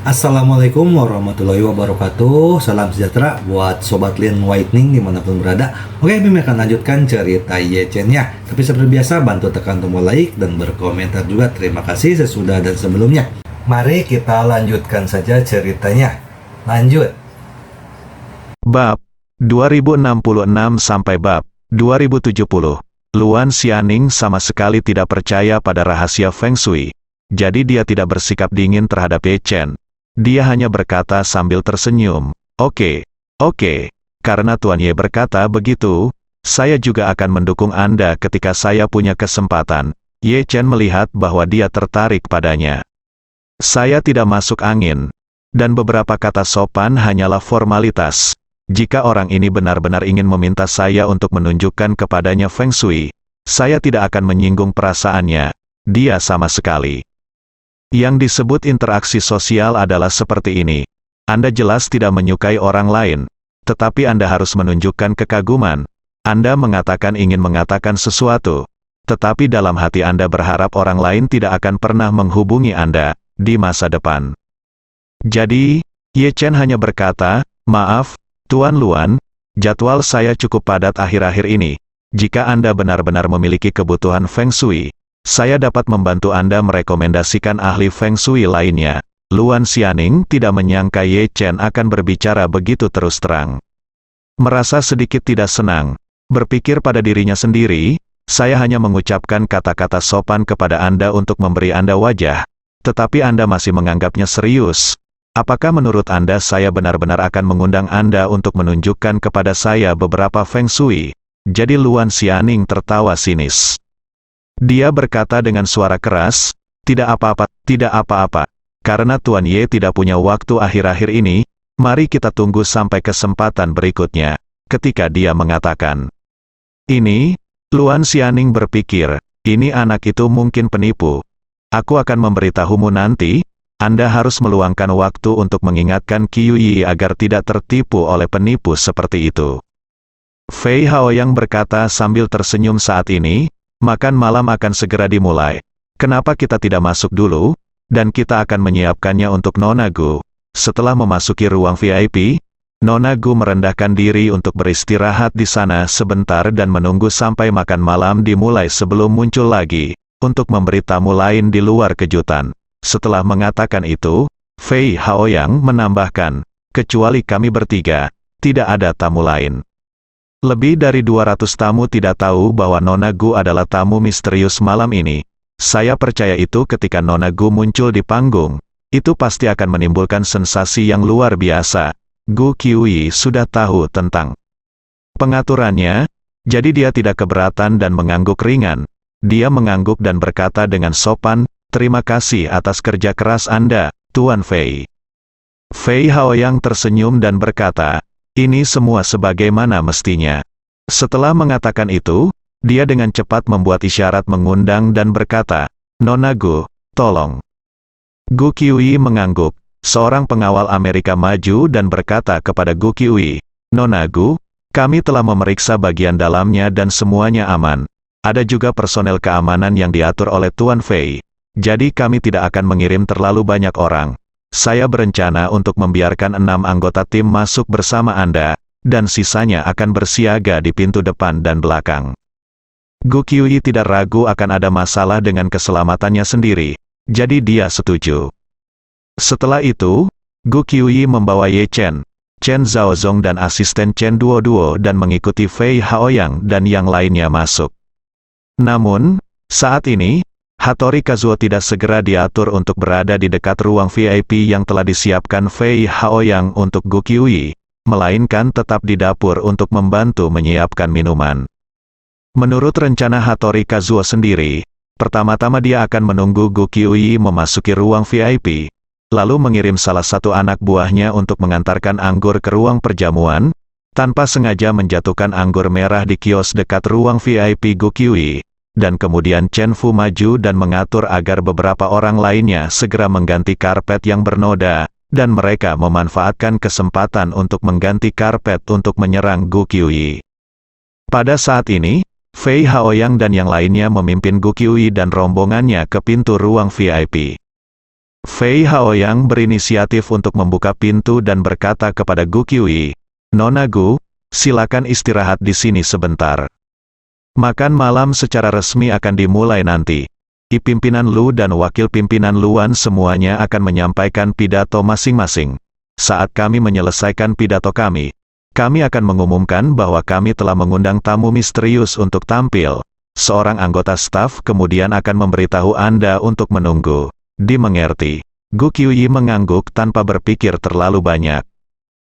Assalamualaikum warahmatullahi wabarakatuh. Salam sejahtera buat Sobat Lin Whitening dimanapun berada. Oke, Bim akan lanjutkan cerita Yechen-nya. Tapi seperti biasa, bantu tekan tombol like dan berkomentar juga. Terima kasih sesudah dan sebelumnya. Mari kita lanjutkan saja ceritanya. Lanjut. Bab 2066 sampai bab 2070. Luan Xianing sama sekali tidak percaya pada rahasia Feng Shui. Jadi dia tidak bersikap dingin terhadap Ye Chen. Dia hanya berkata sambil tersenyum, Oke, karena Tuan Ye berkata begitu, saya juga akan mendukung Anda ketika saya punya kesempatan. Ye Chen melihat bahwa dia tertarik padanya. Saya tidak masuk angin, dan beberapa kata sopan hanyalah formalitas. Jika orang ini benar-benar ingin meminta saya untuk menunjukkan kepadanya Feng Shui, saya tidak akan menyinggung perasaannya, dia sama sekali. Yang disebut interaksi sosial adalah seperti ini. Anda jelas tidak menyukai orang lain, tetapi Anda harus menunjukkan kekaguman. Anda mengatakan ingin mengatakan sesuatu, tetapi dalam hati Anda berharap orang lain tidak akan pernah menghubungi Anda di masa depan. Jadi, Ye Chen hanya berkata, Maaf, Tuan Luan, jadwal saya cukup padat akhir-akhir ini. Jika Anda benar-benar memiliki kebutuhan Feng Shui, saya dapat membantu Anda merekomendasikan ahli Feng Shui lainnya. Luan Xianing tidak menyangka Ye Chen akan berbicara begitu terus terang. Merasa sedikit tidak senang, berpikir pada dirinya sendiri, saya hanya mengucapkan kata-kata sopan kepada Anda untuk memberi Anda wajah, tetapi Anda masih menganggapnya serius. Apakah menurut Anda saya benar-benar akan mengundang Anda untuk menunjukkan kepada saya beberapa Feng Shui? Jadi Luan Xianing tertawa sinis. Dia berkata dengan suara keras, tidak apa-apa, karena Tuan Ye tidak punya waktu akhir-akhir ini, mari kita tunggu sampai kesempatan berikutnya. Ketika dia mengatakan ini, Luan Xianing berpikir, ini anak itu mungkin penipu. Aku akan memberitahumu nanti, Anda harus meluangkan waktu untuk mengingatkan Qiu Yi agar tidak tertipu oleh penipu seperti itu. Fei Haoyang berkata sambil tersenyum saat ini, makan malam akan segera dimulai. Kenapa kita tidak masuk dulu? Dan kita akan menyiapkannya untuk Nona Gu. Setelah memasuki ruang VIP, Nona Gu merendahkan diri untuk beristirahat di sana sebentar dan menunggu sampai makan malam dimulai sebelum muncul lagi, untuk memberi tamu lain di luar kejutan. Setelah mengatakan itu, Fei Haoyang menambahkan, kecuali kami bertiga, tidak ada tamu lain. Lebih dari 200 tamu tidak tahu bahwa Nona Gu adalah tamu misterius malam ini. Saya percaya itu ketika Nona Gu muncul di panggung, itu pasti akan menimbulkan sensasi yang luar biasa. Gu Qiuyi sudah tahu tentang pengaturannya, jadi dia tidak keberatan dan mengangguk ringan. Dia mengangguk dan berkata dengan sopan, terima kasih atas kerja keras Anda, Tuan Fei. Fei Haoyang tersenyum dan berkata, ini semua sebagaimana mestinya. Setelah mengatakan itu, dia dengan cepat membuat isyarat mengundang dan berkata, Nona Gu, tolong. Gu Qiuyi mengangguk, seorang pengawal Amerika maju dan berkata kepada Gu Qiuyi, Nona Gu, kami telah memeriksa bagian dalamnya dan semuanya aman. Ada juga personel keamanan yang diatur oleh Tuan Fei. Jadi kami tidak akan mengirim terlalu banyak orang. Saya berencana untuk membiarkan 6 anggota tim masuk bersama Anda, dan sisanya akan bersiaga di pintu depan dan belakang. Gu Qiuyi tidak ragu akan ada masalah dengan keselamatannya sendiri, jadi dia setuju. Setelah itu, Gu Qiuyi membawa Ye Chen, Chen Zhaozong dan asisten Chen Duoduo dan mengikuti Fei Haoyang dan yang lainnya masuk. Namun, saat ini, Hattori Kazuo tidak segera diatur untuk berada di dekat ruang VIP yang telah disiapkan Fei Haoyang untuk Gu Qiuyi, melainkan tetap di dapur untuk membantu menyiapkan minuman. Menurut rencana Hattori Kazuo sendiri, pertama-tama dia akan menunggu Gu Qiuyi memasuki ruang VIP, lalu mengirim salah satu anak buahnya untuk mengantarkan anggur ke ruang perjamuan, tanpa sengaja menjatuhkan anggur merah di kios dekat ruang VIP Gu Qiuyi. Dan kemudian Chen Fu maju dan mengatur agar beberapa orang lainnya segera mengganti karpet yang bernoda, dan mereka memanfaatkan kesempatan untuk mengganti karpet untuk menyerang Gu Qiuyi. Pada saat ini, Fei Haoyang dan yang lainnya memimpin Gu Qiuyi dan rombongannya ke pintu ruang VIP. Fei Haoyang berinisiatif untuk membuka pintu dan berkata kepada Gu Qiuyi, "Nona Gu, silakan istirahat di sini sebentar. Makan malam secara resmi akan dimulai nanti. Pimpinan Lu dan wakil pimpinan Luan semuanya akan menyampaikan pidato masing-masing. Saat kami menyelesaikan pidato kami akan mengumumkan bahwa kami telah mengundang tamu misterius untuk tampil. Seorang anggota staf kemudian akan memberitahu Anda untuk menunggu." Dimengerti. Gu Qiuyi mengangguk tanpa berpikir terlalu banyak.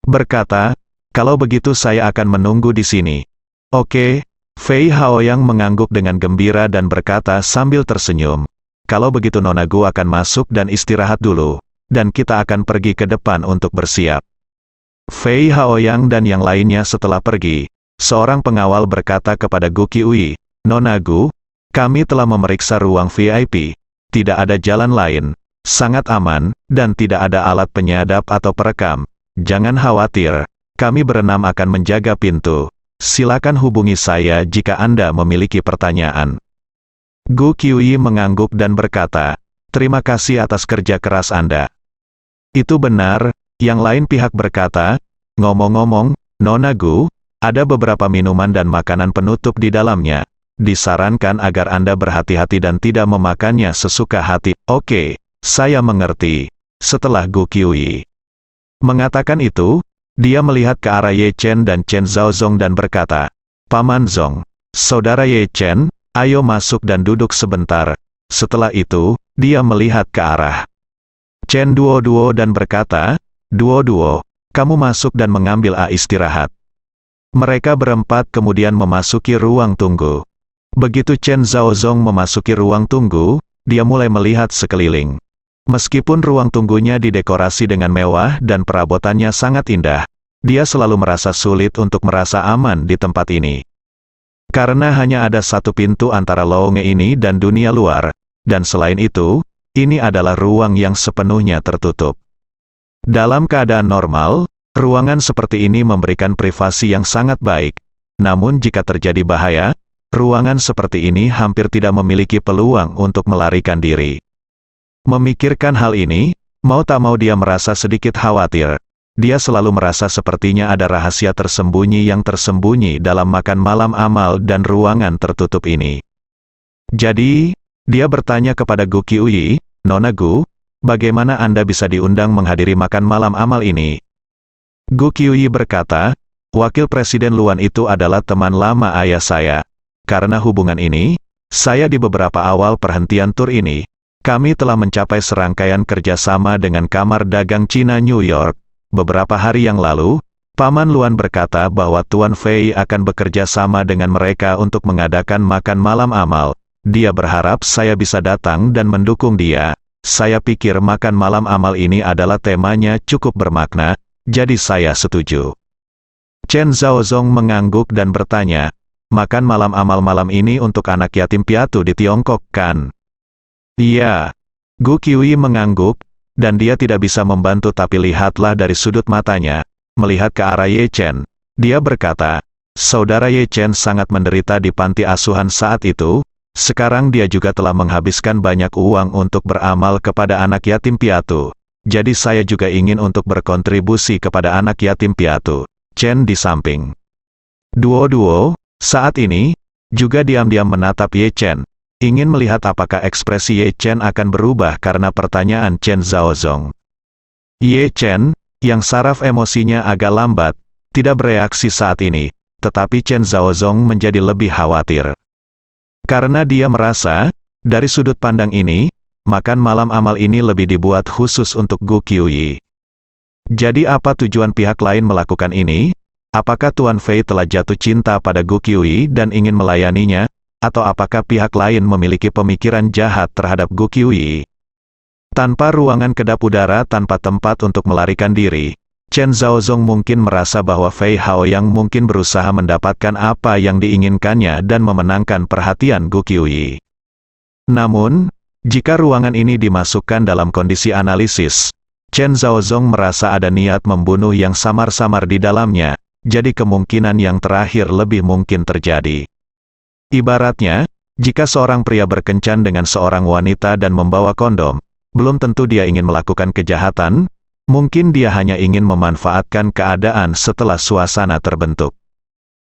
Berkata, "Kalau begitu saya akan menunggu di sini." "Oke." Fei Haoyang mengangguk dengan gembira dan berkata sambil tersenyum, "Kalau begitu Nona Gu akan masuk dan istirahat dulu, dan kita akan pergi ke depan untuk bersiap." Fei Haoyang dan yang lainnya setelah pergi, seorang pengawal berkata kepada Gu Qiuyi, "Nona Gu, kami telah memeriksa ruang VIP. Tidak ada jalan lain, sangat aman, dan tidak ada alat penyadap atau perekam. Jangan khawatir, kami berenam akan menjaga pintu. Silakan hubungi saya jika Anda memiliki pertanyaan." Gu Qiuyi mengangguk dan berkata, "Terima kasih atas kerja keras Anda." "Itu benar," yang lain pihak berkata, "Ngomong-ngomong, Nona Gu, ada beberapa minuman dan makanan penutup di dalamnya. Disarankan agar Anda berhati-hati dan tidak memakannya sesuka hati." "Oke, saya mengerti." Setelah Gu Qiuyi mengatakan itu, dia melihat ke arah Ye Chen dan Chen Zhaozong dan berkata, "Paman Zong, Saudara Ye Chen, ayo masuk dan duduk sebentar." Setelah itu, dia melihat ke arah Chen Duo dan berkata, "Duo, kamu masuk dan mengambil istirahat." Mereka berempat kemudian memasuki ruang tunggu. Begitu Chen Zhaozong memasuki ruang tunggu, dia mulai melihat sekeliling. Meskipun ruang tunggunya didekorasi dengan mewah dan perabotannya sangat indah, dia selalu merasa sulit untuk merasa aman di tempat ini. Karena hanya ada satu pintu antara lowongan ini dan dunia luar, dan selain itu, ini adalah ruang yang sepenuhnya tertutup. Dalam keadaan normal, ruangan seperti ini memberikan privasi yang sangat baik. Namun jika terjadi bahaya, ruangan seperti ini hampir tidak memiliki peluang untuk melarikan diri. Memikirkan hal ini, mau tak mau dia merasa sedikit khawatir. Dia selalu merasa sepertinya ada rahasia tersembunyi yang tersembunyi dalam makan malam amal dan ruangan tertutup ini. Jadi, dia bertanya kepada Gu Qiuyi, "Nona Gu, bagaimana Anda bisa diundang menghadiri makan malam amal ini?" Gu Qiuyi berkata, "Wakil Presiden Luan itu adalah teman lama ayah saya. Karena hubungan ini, saya di beberapa awal perhentian tur ini, kami telah mencapai serangkaian kerjasama dengan Kamar Dagang Cina New York. Beberapa hari yang lalu, Paman Luan berkata bahwa Tuan Fei akan bekerja sama dengan mereka untuk mengadakan makan malam amal. Dia berharap saya bisa datang dan mendukung dia. Saya pikir makan malam amal ini adalah temanya cukup bermakna, jadi saya setuju." Chen Zhaozong mengangguk dan bertanya, "Makan malam amal malam ini untuk anak yatim piatu di Tiongkok, kan?" "Iya." Gu Qiuyi mengangguk, dan dia tidak bisa membantu tapi lihatlah dari sudut matanya, melihat ke arah Ye Chen. Dia berkata, "Saudara Ye Chen sangat menderita di panti asuhan saat itu, sekarang dia juga telah menghabiskan banyak uang untuk beramal kepada anak yatim piatu. Jadi saya juga ingin untuk berkontribusi kepada anak yatim piatu." Chen di samping Duo saat ini, juga diam-diam menatap Ye Chen, ingin melihat apakah ekspresi Ye Chen akan berubah karena pertanyaan Chen Zhaozong. Ye Chen, yang saraf emosinya agak lambat, tidak bereaksi saat ini, tetapi Chen Zhaozong menjadi lebih khawatir. Karena dia merasa, dari sudut pandang ini, makan malam amal ini lebih dibuat khusus untuk Gu Qiuyi. Jadi apa tujuan pihak lain melakukan ini? Apakah Tuan Fei telah jatuh cinta pada Gu Qiuyi dan ingin melayaninya? Atau apakah pihak lain memiliki pemikiran jahat terhadap Gu Qiuyi? Tanpa ruangan kedap udara tanpa tempat untuk melarikan diri, Chen Zhaozong mungkin merasa bahwa Fei Haoyang mungkin berusaha mendapatkan apa yang diinginkannya dan memenangkan perhatian Gu Qiuyi. Namun, jika ruangan ini dimasukkan dalam kondisi analisis, Chen Zhaozong merasa ada niat membunuh yang samar-samar di dalamnya, jadi kemungkinan yang terakhir lebih mungkin terjadi. Ibaratnya, jika seorang pria berkencan dengan seorang wanita dan membawa kondom, Belum tentu dia ingin melakukan kejahatan, mungkin dia hanya ingin memanfaatkan keadaan setelah suasana terbentuk.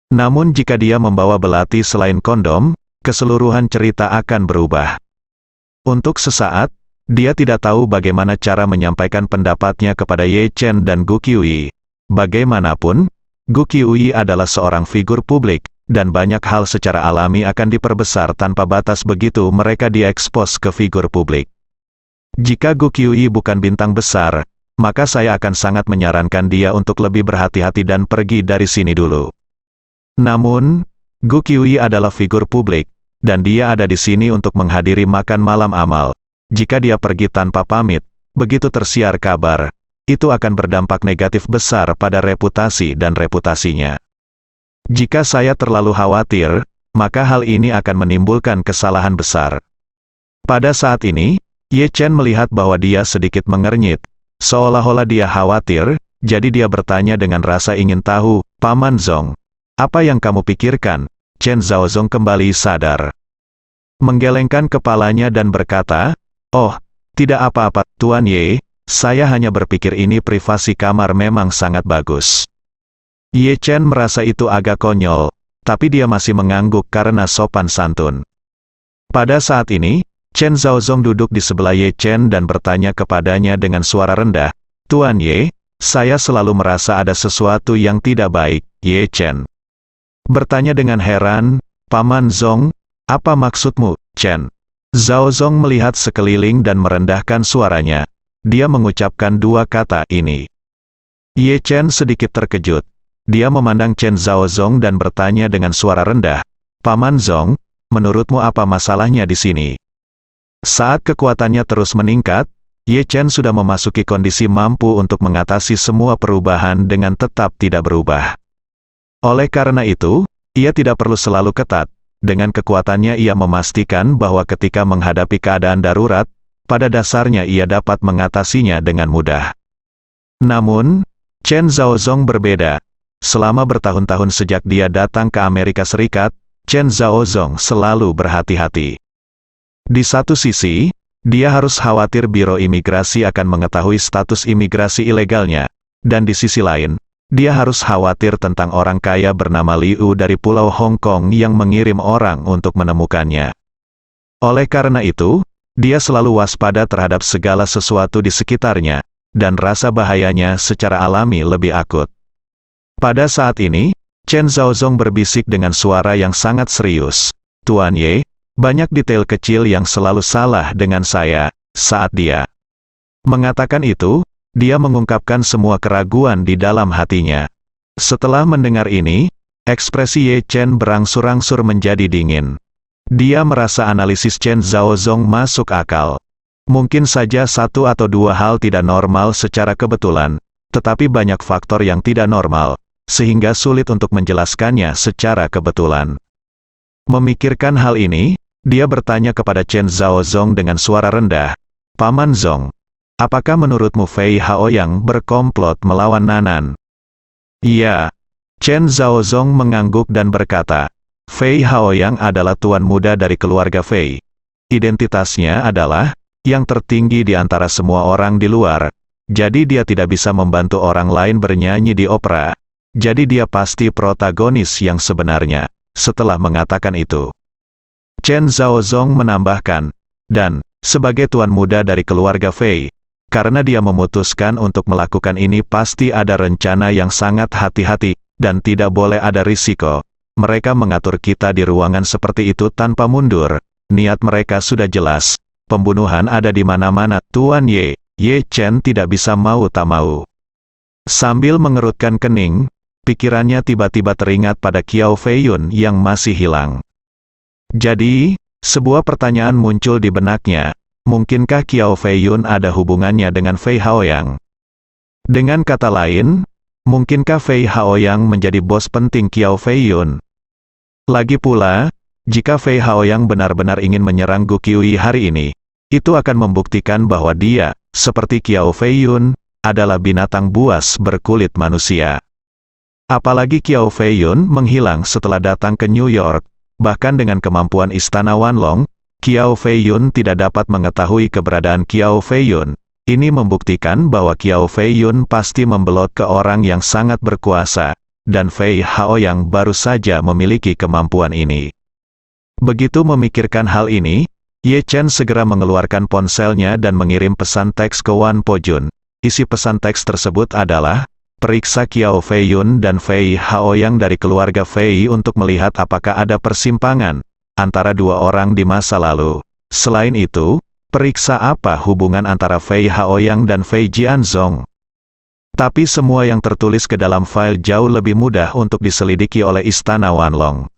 Namun jika dia membawa belati selain kondom, keseluruhan cerita akan berubah. Untuk sesaat, dia tidak tahu bagaimana cara menyampaikan pendapatnya kepada Ye Chen dan Gu Qiuyi. Bagaimanapun, Gu Qiuyi adalah seorang figur publik, dan banyak hal secara alami akan diperbesar tanpa batas begitu mereka diekspos ke figur publik. Jika Gu Qiuyi bukan bintang besar, maka saya akan sangat menyarankan dia untuk lebih berhati-hati dan pergi dari sini dulu. Namun, Gu Qiuyi adalah figur publik, dan dia ada di sini untuk menghadiri makan malam amal. Jika dia pergi tanpa pamit, begitu tersiar kabar, itu akan berdampak negatif besar pada reputasi dan reputasinya. Jika saya terlalu khawatir, maka hal ini akan menimbulkan kesalahan besar. Pada saat ini, Ye Chen melihat bahwa dia sedikit mengernyit, seolah-olah dia khawatir, jadi dia bertanya dengan rasa ingin tahu, Paman Zong, apa yang kamu pikirkan? Chen Zhaozong kembali sadar. Menggelengkan kepalanya dan berkata, oh, tidak apa-apa, Tuan Ye, saya hanya berpikir ini privasi kamar memang sangat bagus. Ye Chen merasa itu agak konyol, tapi dia masih mengangguk karena sopan santun. Pada saat ini, Chen Zhaozong duduk di sebelah Ye Chen dan bertanya kepadanya dengan suara rendah, Tuan Ye, saya selalu merasa ada sesuatu yang tidak baik. Ye Chen bertanya dengan heran, Paman Zong, apa maksudmu, Chen? Zhaozong melihat sekeliling dan merendahkan suaranya. Dia mengucapkan dua kata ini. Ye Chen sedikit terkejut. Dia memandang Chen Zhaozong dan bertanya dengan suara rendah, Paman Zong, menurutmu apa masalahnya di sini? Saat kekuatannya terus meningkat, Ye Chen sudah memasuki kondisi mampu untuk mengatasi semua perubahan dengan tetap tidak berubah. Oleh karena itu, ia tidak perlu selalu ketat. Dengan kekuatannya ia memastikan bahwa ketika menghadapi keadaan darurat, pada dasarnya ia dapat mengatasinya dengan mudah. Namun, Chen Zhaozong berbeda. Selama bertahun-tahun sejak dia datang ke Amerika Serikat, Chen Zhaozong selalu berhati-hati. Di satu sisi, dia harus khawatir Biro Imigrasi akan mengetahui status imigrasi ilegalnya, dan di sisi lain, dia harus khawatir tentang orang kaya bernama Liu dari Pulau Hong Kong yang mengirim orang untuk menemukannya. Oleh karena itu, dia selalu waspada terhadap segala sesuatu di sekitarnya, dan rasa bahayanya secara alami lebih akut. Pada saat ini, Chen Zhaozong berbisik dengan suara yang sangat serius, Tuan Ye, banyak detail kecil yang selalu salah dengan saya, saat dia mengatakan itu, dia mengungkapkan semua keraguan di dalam hatinya. Setelah mendengar ini, ekspresi Ye Chen berangsur-angsur menjadi dingin. Dia merasa analisis Chen Zhaozong masuk akal. Mungkin saja satu atau dua hal tidak normal secara kebetulan, tetapi banyak faktor yang tidak normal, sehingga sulit untuk menjelaskannya secara kebetulan. Memikirkan hal ini, dia bertanya kepada Chen Zhaozong dengan suara rendah, Paman Zong, apakah menurutmu Fei Haoyang berkomplot melawan Nanan? Iya. Chen Zhaozong mengangguk dan berkata, Fei Haoyang adalah tuan muda dari keluarga Fei. Identitasnya adalah yang tertinggi di antara semua orang di luar, jadi dia tidak bisa membantu orang lain bernyanyi di opera. Jadi dia pasti protagonis yang sebenarnya. Setelah mengatakan itu, Chen Zhaozong menambahkan, dan, sebagai tuan muda dari keluarga Fei, karena dia memutuskan untuk melakukan ini pasti ada rencana yang sangat hati-hati, dan tidak boleh ada risiko. Mereka mengatur kita di ruangan seperti itu tanpa mundur. Niat mereka sudah jelas. Pembunuhan ada di mana-mana, Tuan Ye. Ye Chen tidak bisa mau tak mau. Sambil mengerutkan kening, pikirannya tiba-tiba teringat pada Qiao Feiyun yang masih hilang. Jadi, sebuah pertanyaan muncul di benaknya, mungkinkah Qiao Feiyun ada hubungannya dengan Fei Haoyang? Dengan kata lain, mungkinkah Fei Haoyang menjadi bos penting Qiao Feiyun? Lagi pula, jika Fei Haoyang benar-benar ingin menyerang Gu Qiuyi hari ini, itu akan membuktikan bahwa dia, seperti Qiao Feiyun, adalah binatang buas berkulit manusia. Apalagi Qiao Feiyun menghilang setelah datang ke New York, bahkan dengan kemampuan Istana Wanlong, Qiao Feiyun tidak dapat mengetahui keberadaan Qiao Feiyun. Ini membuktikan bahwa Qiao Feiyun pasti membelot ke orang yang sangat berkuasa, dan Fei Haoyang baru saja memiliki kemampuan ini. Begitu memikirkan hal ini, Ye Chen segera mengeluarkan ponselnya dan mengirim pesan teks ke Wan Pojun. Isi pesan teks tersebut adalah, periksa Qiao Feiyun dan Fei Haoyang dari keluarga Fei untuk melihat apakah ada persimpangan antara dua orang di masa lalu. Selain itu, periksa apa hubungan antara Fei Haoyang dan Fei Jianzong. Tapi semua yang tertulis ke dalam file jauh lebih mudah untuk diselidiki oleh Istana Wanlong.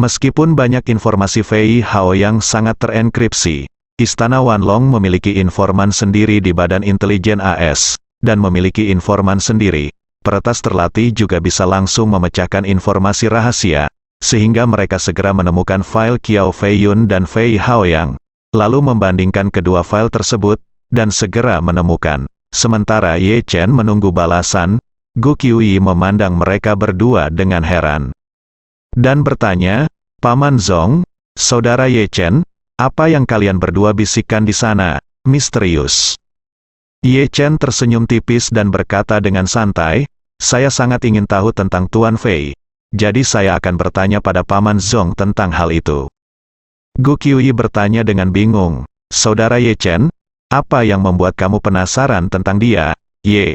Meskipun banyak informasi Fei Haoyang sangat terenkripsi, Istana Wanlong memiliki informan sendiri di Badan Intelijen AS, dan memiliki informan sendiri. Peretas terlatih juga bisa langsung memecahkan informasi rahasia, sehingga mereka segera menemukan file Qiao Feiyun dan Fei Haoyang, lalu membandingkan kedua file tersebut, dan segera menemukan. Sementara Ye Chen menunggu balasan, Gu Qiuyi memandang mereka berdua dengan heran. Dan bertanya, Paman Zong, Saudara Ye Chen, apa yang kalian berdua bisikkan di sana? Misterius. Ye Chen tersenyum tipis dan berkata dengan santai, saya sangat ingin tahu tentang Tuan Fei. Jadi saya akan bertanya pada Paman Zong tentang hal itu. Gu Qiuyi bertanya dengan bingung, Saudara Ye Chen, apa yang membuat kamu penasaran tentang dia? Ye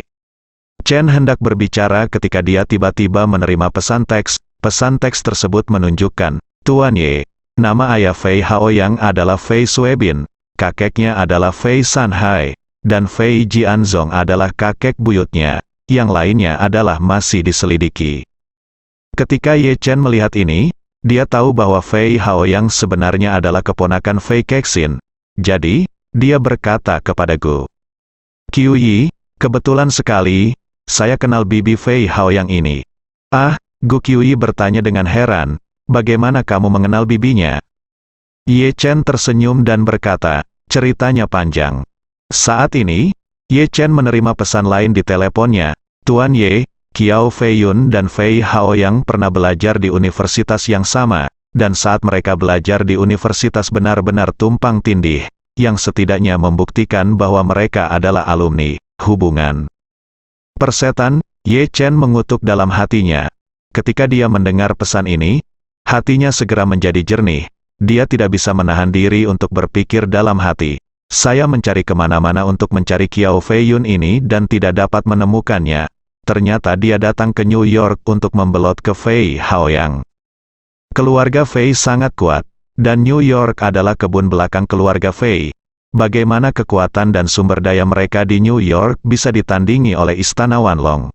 Chen hendak berbicara ketika dia tiba-tiba menerima pesan teks. Pesan teks tersebut menunjukkan, Tuan Ye, nama ayah Fei Haoyang adalah Fei Suebin, kakeknya adalah Fei Sanhai, dan Fei Jianzong adalah kakek buyutnya, yang lainnya adalah masih diselidiki. Ketika Ye Chen melihat ini, dia tahu bahwa Fei Haoyang sebenarnya adalah keponakan Fei Kexin. Jadi, dia berkata kepada Gu Qiuyi, kebetulan sekali, saya kenal bibi Fei Haoyang ini. Ah, Gu Qiuyi bertanya dengan heran, bagaimana kamu mengenal bibinya? Ye Chen tersenyum dan berkata, ceritanya panjang. Saat ini, Ye Chen menerima pesan lain di teleponnya, Tuan Ye, Qiao Feiyun dan Fei Haoyang pernah belajar di universitas yang sama, dan saat mereka belajar di universitas benar-benar tumpang tindih, yang setidaknya membuktikan bahwa mereka adalah alumni, hubungan persetan. Ye Chen mengutuk dalam hatinya. Ketika dia mendengar pesan ini, hatinya segera menjadi jernih. Dia tidak bisa menahan diri untuk berpikir dalam hati. Saya mencari kemana-mana untuk mencari Qiao Feiyun ini dan tidak dapat menemukannya. Ternyata dia datang ke New York untuk membelot ke Fei Haoyang. Keluarga Fei sangat kuat, dan New York adalah kebun belakang keluarga Fei. Bagaimana kekuatan dan sumber daya mereka di New York bisa ditandingi oleh Istana Wanlong?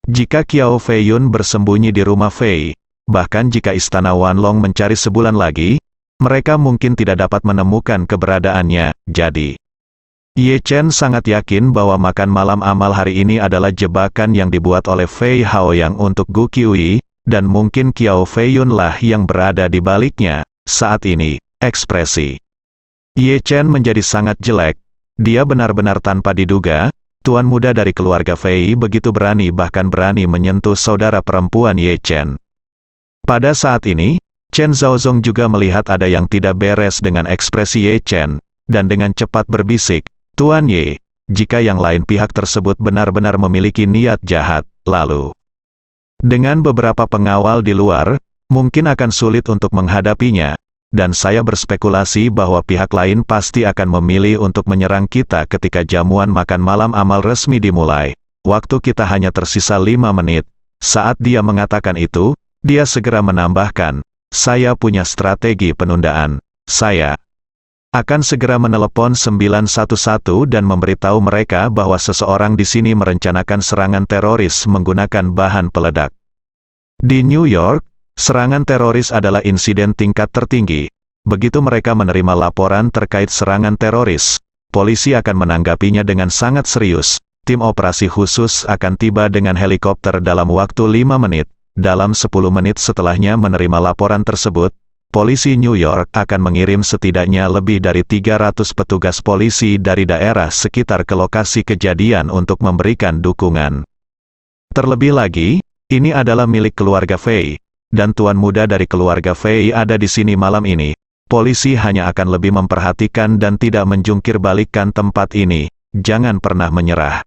Jika Qiao Feiyun bersembunyi di rumah Fei, bahkan jika Istana Wanlong mencari sebulan lagi, mereka mungkin tidak dapat menemukan keberadaannya. Jadi, Ye Chen sangat yakin bahwa makan malam amal hari ini adalah jebakan yang dibuat oleh Fei Haoyang untuk Gu Qiuyi, dan mungkin Qiao Feiyun lah yang berada di baliknya. Saat ini, ekspresi Ye Chen menjadi sangat jelek. Dia benar-benar tanpa diduga, tuan muda dari keluarga Fei begitu berani bahkan berani menyentuh saudara perempuan Ye Chen. Pada saat ini, Chen Zhaozong juga melihat ada yang tidak beres dengan ekspresi Ye Chen, dan dengan cepat berbisik, Tuan Ye, jika yang lain pihak tersebut benar-benar memiliki niat jahat, lalu dengan beberapa pengawal di luar, mungkin akan sulit untuk menghadapinya. Dan saya berspekulasi bahwa pihak lain pasti akan memilih untuk menyerang kita ketika jamuan makan malam amal resmi dimulai. Waktu kita hanya tersisa 5 menit. Saat dia mengatakan itu, dia segera menambahkan, saya punya strategi penundaan. Saya akan segera menelepon 911 dan memberitahu mereka bahwa seseorang di sini merencanakan serangan teroris menggunakan bahan peledak. Di New York, serangan teroris adalah insiden tingkat tertinggi. Begitu mereka menerima laporan terkait serangan teroris, polisi akan menanggapinya dengan sangat serius. Tim operasi khusus akan tiba dengan helikopter dalam waktu 5 menit. Dalam 10 menit setelahnya menerima laporan tersebut, polisi New York akan mengirim setidaknya lebih dari 300 petugas polisi dari daerah sekitar ke lokasi kejadian untuk memberikan dukungan. Terlebih lagi, ini adalah milik keluarga Fei. Dan tuan muda dari keluarga Fei ada di sini malam ini. polisi hanya akan lebih memperhatikan dan tidak menjungkir balikkan tempat ini. Jangan pernah menyerah.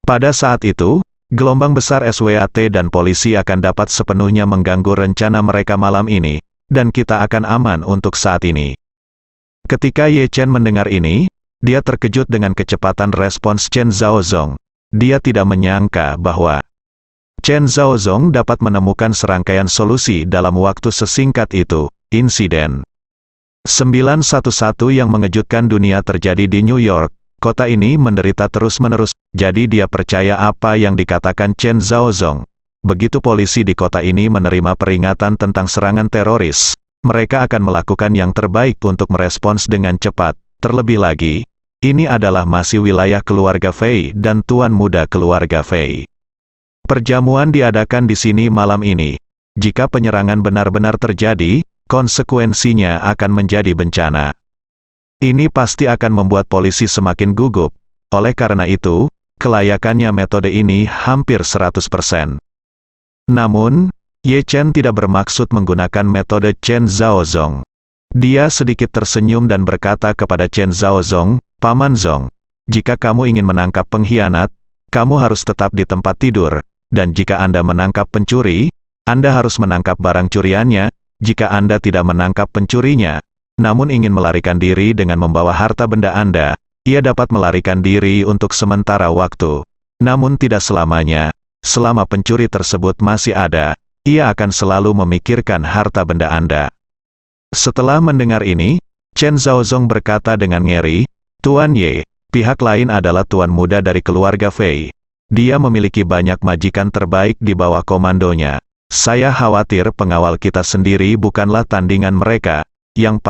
Pada saat itu, gelombang besar SWAT dan polisi akan dapat sepenuhnya mengganggu rencana mereka malam ini, dan kita akan aman untuk saat ini. Ketika Ye Chen mendengar ini, dia terkejut dengan kecepatan respons Chen Zhaozong. Dia tidak menyangka bahwa Chen Zhaozong dapat menemukan serangkaian solusi dalam waktu sesingkat itu. Insiden 911 yang mengejutkan dunia terjadi di New York. Kota ini menderita terus-menerus, jadi dia percaya apa yang dikatakan Chen Zhaozong. Begitu polisi di kota ini menerima peringatan tentang serangan teroris, mereka akan melakukan yang terbaik untuk merespons dengan cepat. Terlebih lagi, ini adalah masih wilayah keluarga Fei dan tuan muda keluarga Fei. Perjamuan diadakan di sini malam ini. Jika penyerangan benar-benar terjadi, konsekuensinya akan menjadi bencana. Ini pasti akan membuat polisi semakin gugup. Oleh karena itu, kelayakannya metode ini hampir 100%. Namun, Ye Chen tidak bermaksud menggunakan metode Chen Zhaozong. Dia sedikit tersenyum dan berkata kepada Chen Zhaozong, "Paman Zong, jika kamu ingin menangkap pengkhianat, kamu harus tetap di tempat tidur, dan jika Anda menangkap pencuri, Anda harus menangkap barang curiannya. Jika Anda tidak menangkap pencurinya, namun ingin melarikan diri dengan membawa harta benda Anda, ia dapat melarikan diri untuk sementara waktu. Namun tidak selamanya. Selama pencuri tersebut masih ada, ia akan selalu memikirkan harta benda Anda." Setelah mendengar ini, Chen Zhaozong berkata dengan ngeri, "Tuan Ye, pihak lain adalah tuan muda dari keluarga Fei. Dia memiliki banyak majikan terbaik di bawah komandonya. Saya khawatir pengawal kita sendiri bukanlah tandingan mereka. Yang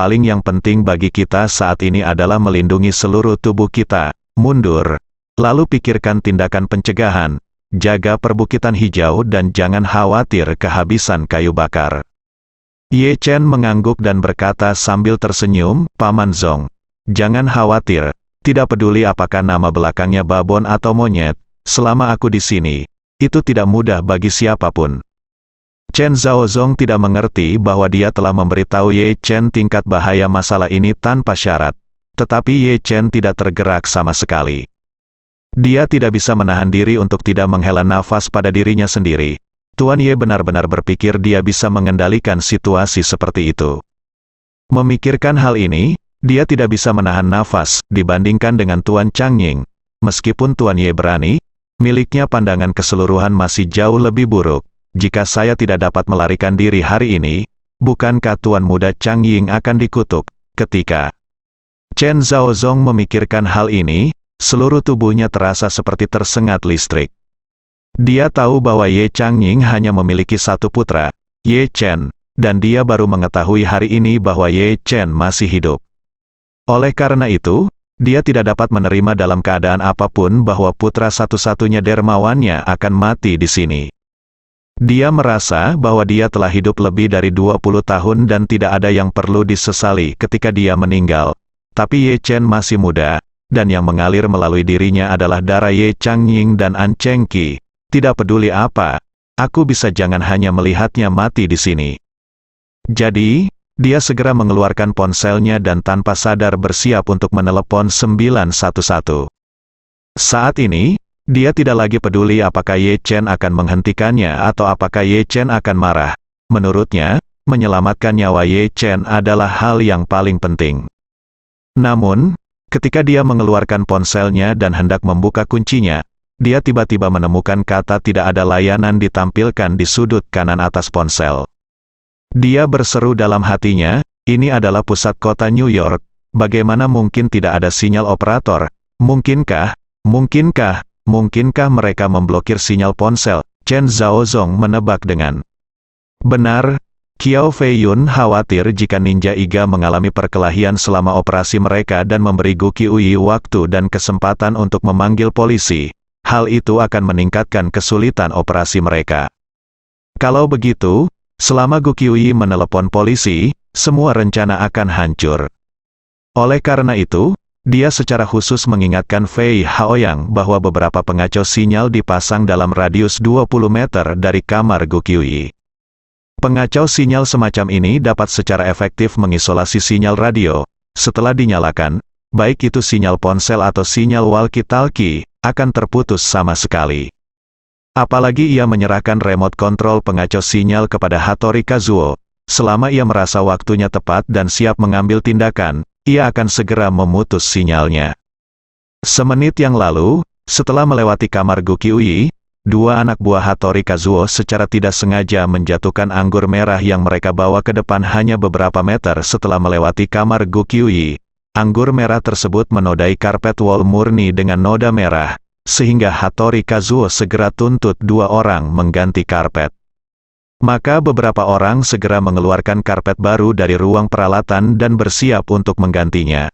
penting bagi kita saat ini adalah melindungi seluruh tubuh kita. Mundur. Lalu pikirkan tindakan pencegahan. Jaga perbukitan hijau dan jangan khawatir kehabisan kayu bakar." Ye Chen mengangguk dan berkata sambil tersenyum, "Paman Zong, jangan khawatir. Tidak peduli apakah nama belakangnya babon atau monyet, selama aku di sini, itu tidak mudah bagi siapapun." Chen Zhaozong tidak mengerti bahwa dia telah memberitahu Ye Chen tingkat bahaya masalah ini tanpa syarat. Tetapi Ye Chen tidak tergerak sama sekali. Dia tidak bisa menahan diri untuk tidak menghela nafas pada dirinya sendiri. Tuan Ye benar-benar berpikir dia bisa mengendalikan situasi seperti itu. Memikirkan hal ini, dia tidak bisa menahan nafas dibandingkan dengan Tuan Changying. Meskipun Tuan Ye berani, miliknya pandangan keseluruhan masih jauh lebih buruk. Jika saya tidak dapat melarikan diri hari ini, bukankah Tuan muda Changying akan dikutuk? Ketika Chen Zhaozong memikirkan hal ini, seluruh tubuhnya terasa seperti tersengat listrik. Dia tahu bahwa Ye Changying hanya memiliki satu putra, Ye Chen, dan dia baru mengetahui hari ini bahwa Ye Chen masih hidup. Oleh karena itu, dia tidak dapat menerima dalam keadaan apapun bahwa putra satu-satunya dermawannya akan mati di sini. Dia merasa bahwa dia telah hidup lebih dari 20 tahun dan tidak ada yang perlu disesali ketika dia meninggal. Tapi Ye Chen masih muda, dan yang mengalir melalui dirinya adalah darah Ye Changying dan An Chengqi. Tidak peduli apa, aku bisa jangan hanya melihatnya mati di sini. Jadi, dia segera mengeluarkan ponselnya dan tanpa sadar bersiap untuk menelepon 911. Saat ini, dia tidak lagi peduli apakah Ye Chen akan menghentikannya atau apakah Ye Chen akan marah. Menurutnya, menyelamatkan nyawa Ye Chen adalah hal yang paling penting. Namun, ketika dia mengeluarkan ponselnya dan hendak membuka kuncinya, dia tiba-tiba menemukan kata tidak ada layanan ditampilkan di sudut kanan atas ponsel. Dia berseru dalam hatinya, ini adalah pusat kota New York, bagaimana mungkin tidak ada sinyal operator? Mungkinkah mereka memblokir sinyal ponsel? Chen Zhaozong menebak dengan benar. Qiao Feiyun khawatir jika Ninja Iga mengalami perkelahian selama operasi mereka dan memberi Gu Qiuyi waktu dan kesempatan untuk memanggil polisi. Hal itu akan meningkatkan kesulitan operasi mereka. Kalau begitu, selama Gu Qiuyi menelepon polisi, semua rencana akan hancur. Oleh karena itu, dia secara khusus mengingatkan Fei Haoyang bahwa beberapa pengacau sinyal dipasang dalam radius 20 meter dari kamar Gu Qiuyi. Pengacau sinyal semacam ini dapat secara efektif mengisolasi sinyal radio. Setelah dinyalakan, baik itu sinyal ponsel atau sinyal walkie-talkie, akan terputus sama sekali. Apalagi ia menyerahkan remote control pengacau sinyal kepada Hattori Kazuo. Selama ia merasa waktunya tepat dan siap mengambil tindakan, ia akan segera memutus sinyalnya. Semenit yang lalu, setelah melewati kamar Gukyui, dua anak buah Hattori Kazuo secara tidak sengaja menjatuhkan anggur merah yang mereka bawa ke depan hanya beberapa meter setelah melewati kamar Gukyui. Anggur merah tersebut menodai karpet wall murni dengan noda merah, sehingga Hattori Kazuo segera tuntut dua orang mengganti karpet. Maka beberapa orang segera mengeluarkan karpet baru dari ruang peralatan dan bersiap untuk menggantinya.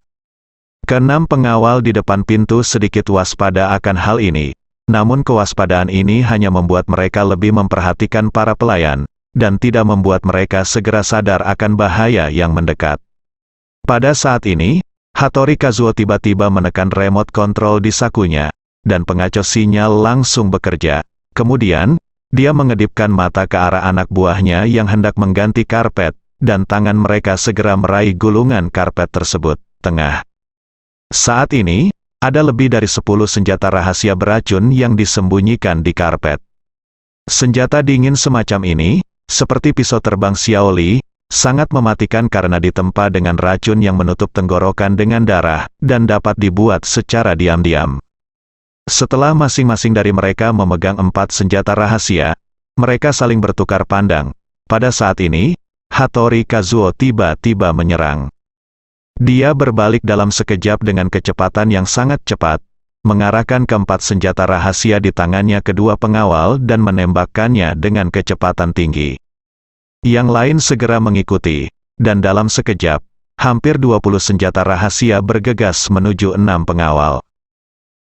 Keenam pengawal di depan pintu sedikit waspada akan hal ini, namun kewaspadaan ini hanya membuat mereka lebih memperhatikan para pelayan, dan tidak membuat mereka segera sadar akan bahaya yang mendekat. Pada saat ini, Hattori Kazuo tiba-tiba menekan remote control di sakunya, dan pengacau sinyal langsung bekerja. Kemudian, dia mengedipkan mata ke arah anak buahnya yang hendak mengganti karpet, dan tangan mereka segera meraih gulungan karpet tersebut. Tengah. Saat ini, ada lebih dari 10 senjata rahasia beracun yang disembunyikan di karpet. Senjata dingin semacam ini, seperti pisau terbang Xiaoli, sangat mematikan karena ditempa dengan racun yang menutup tenggorokan dengan darah, dan dapat dibuat secara diam-diam. Setelah masing-masing dari mereka memegang 4 senjata rahasia, mereka saling bertukar pandang. Pada saat ini, Hattori Kazuo tiba-tiba menyerang. Dia berbalik dalam sekejap dengan kecepatan yang sangat cepat, mengarahkan keempat senjata rahasia di tangannya kedua pengawal dan menembakkannya dengan kecepatan tinggi. Yang lain segera mengikuti, dan dalam sekejap, hampir 20 senjata rahasia bergegas menuju 6 pengawal.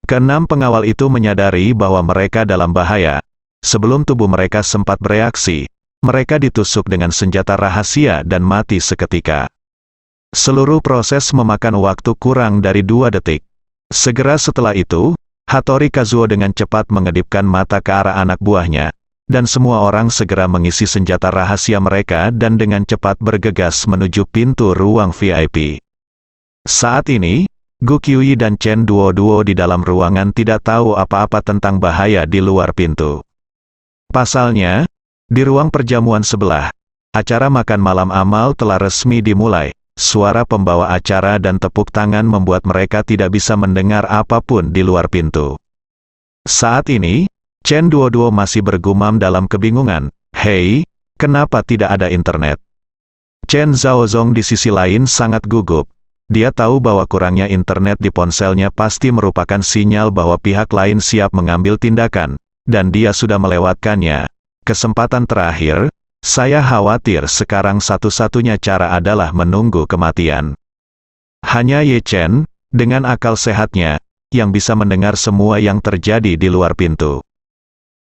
Keenam pengawal itu menyadari bahwa mereka dalam bahaya. Sebelum tubuh mereka sempat bereaksi, mereka ditusuk dengan senjata rahasia dan mati seketika. Seluruh proses memakan waktu kurang dari 2 detik. Segera setelah itu, Hattori Kazuo dengan cepat mengedipkan mata ke arah anak buahnya, dan semua orang segera mengisi senjata rahasia mereka dan dengan cepat bergegas menuju pintu ruang VIP. Saat ini, Gukyui dan Chen Duo-Duo di dalam ruangan tidak tahu apa-apa tentang bahaya di luar pintu. Pasalnya, di ruang perjamuan sebelah, acara makan malam amal telah resmi dimulai. Suara pembawa acara dan tepuk tangan membuat mereka tidak bisa mendengar apapun di luar pintu. Saat ini, Chen Duo-Duo masih bergumam dalam kebingungan. "Hei, kenapa tidak ada internet?" Chen Zhaozong di sisi lain sangat gugup. Dia tahu bahwa kurangnya internet di ponselnya pasti merupakan sinyal bahwa pihak lain siap mengambil tindakan, dan dia sudah melewatkannya. Kesempatan terakhir, saya khawatir sekarang satu-satunya cara adalah menunggu kematian. Hanya Ye Chen, dengan akal sehatnya, yang bisa mendengar semua yang terjadi di luar pintu.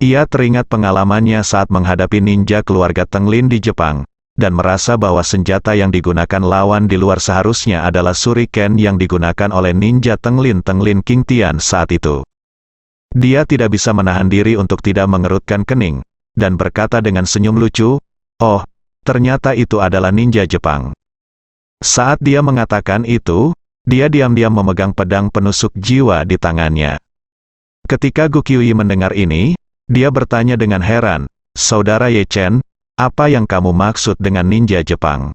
Ia teringat pengalamannya saat menghadapi ninja keluarga Tenglin di Jepang, dan merasa bahwa senjata yang digunakan lawan di luar seharusnya adalah shuriken yang digunakan oleh ninja Tenglin King Tian saat itu. Dia tidak bisa menahan diri untuk tidak mengerutkan kening, dan berkata dengan senyum lucu, "Oh, ternyata itu adalah ninja Jepang." Saat dia mengatakan itu, dia diam-diam memegang pedang penusuk jiwa di tangannya. Ketika Gukyui mendengar ini, dia bertanya dengan heran, "Saudara Ye Chen, apa yang kamu maksud dengan ninja Jepang?"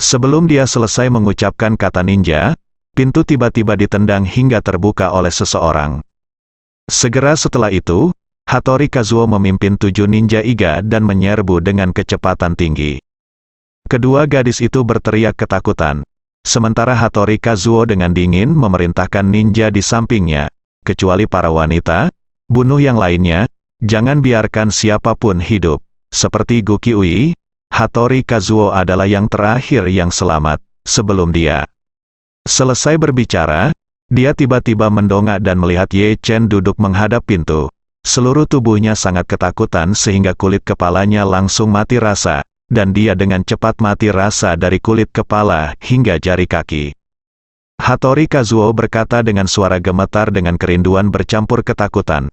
Sebelum dia selesai mengucapkan kata ninja, pintu tiba-tiba ditendang hingga terbuka oleh seseorang. Segera setelah itu, Hattori Kazuo memimpin 7 ninja Iga dan menyerbu dengan kecepatan tinggi. Kedua gadis itu berteriak ketakutan, sementara Hattori Kazuo dengan dingin memerintahkan ninja di sampingnya, "Kecuali para wanita, bunuh yang lainnya, jangan biarkan siapapun hidup." Seperti Gukyui, Hattori Kazuo adalah yang terakhir yang selamat. Sebelum dia selesai berbicara, dia tiba-tiba mendongak dan melihat Ye Chen duduk menghadap pintu. Seluruh tubuhnya sangat ketakutan sehingga kulit kepalanya langsung mati rasa, dan dia dengan cepat mati rasa dari kulit kepala hingga jari kaki. Hattori Kazuo berkata dengan suara gemetar dengan kerinduan bercampur ketakutan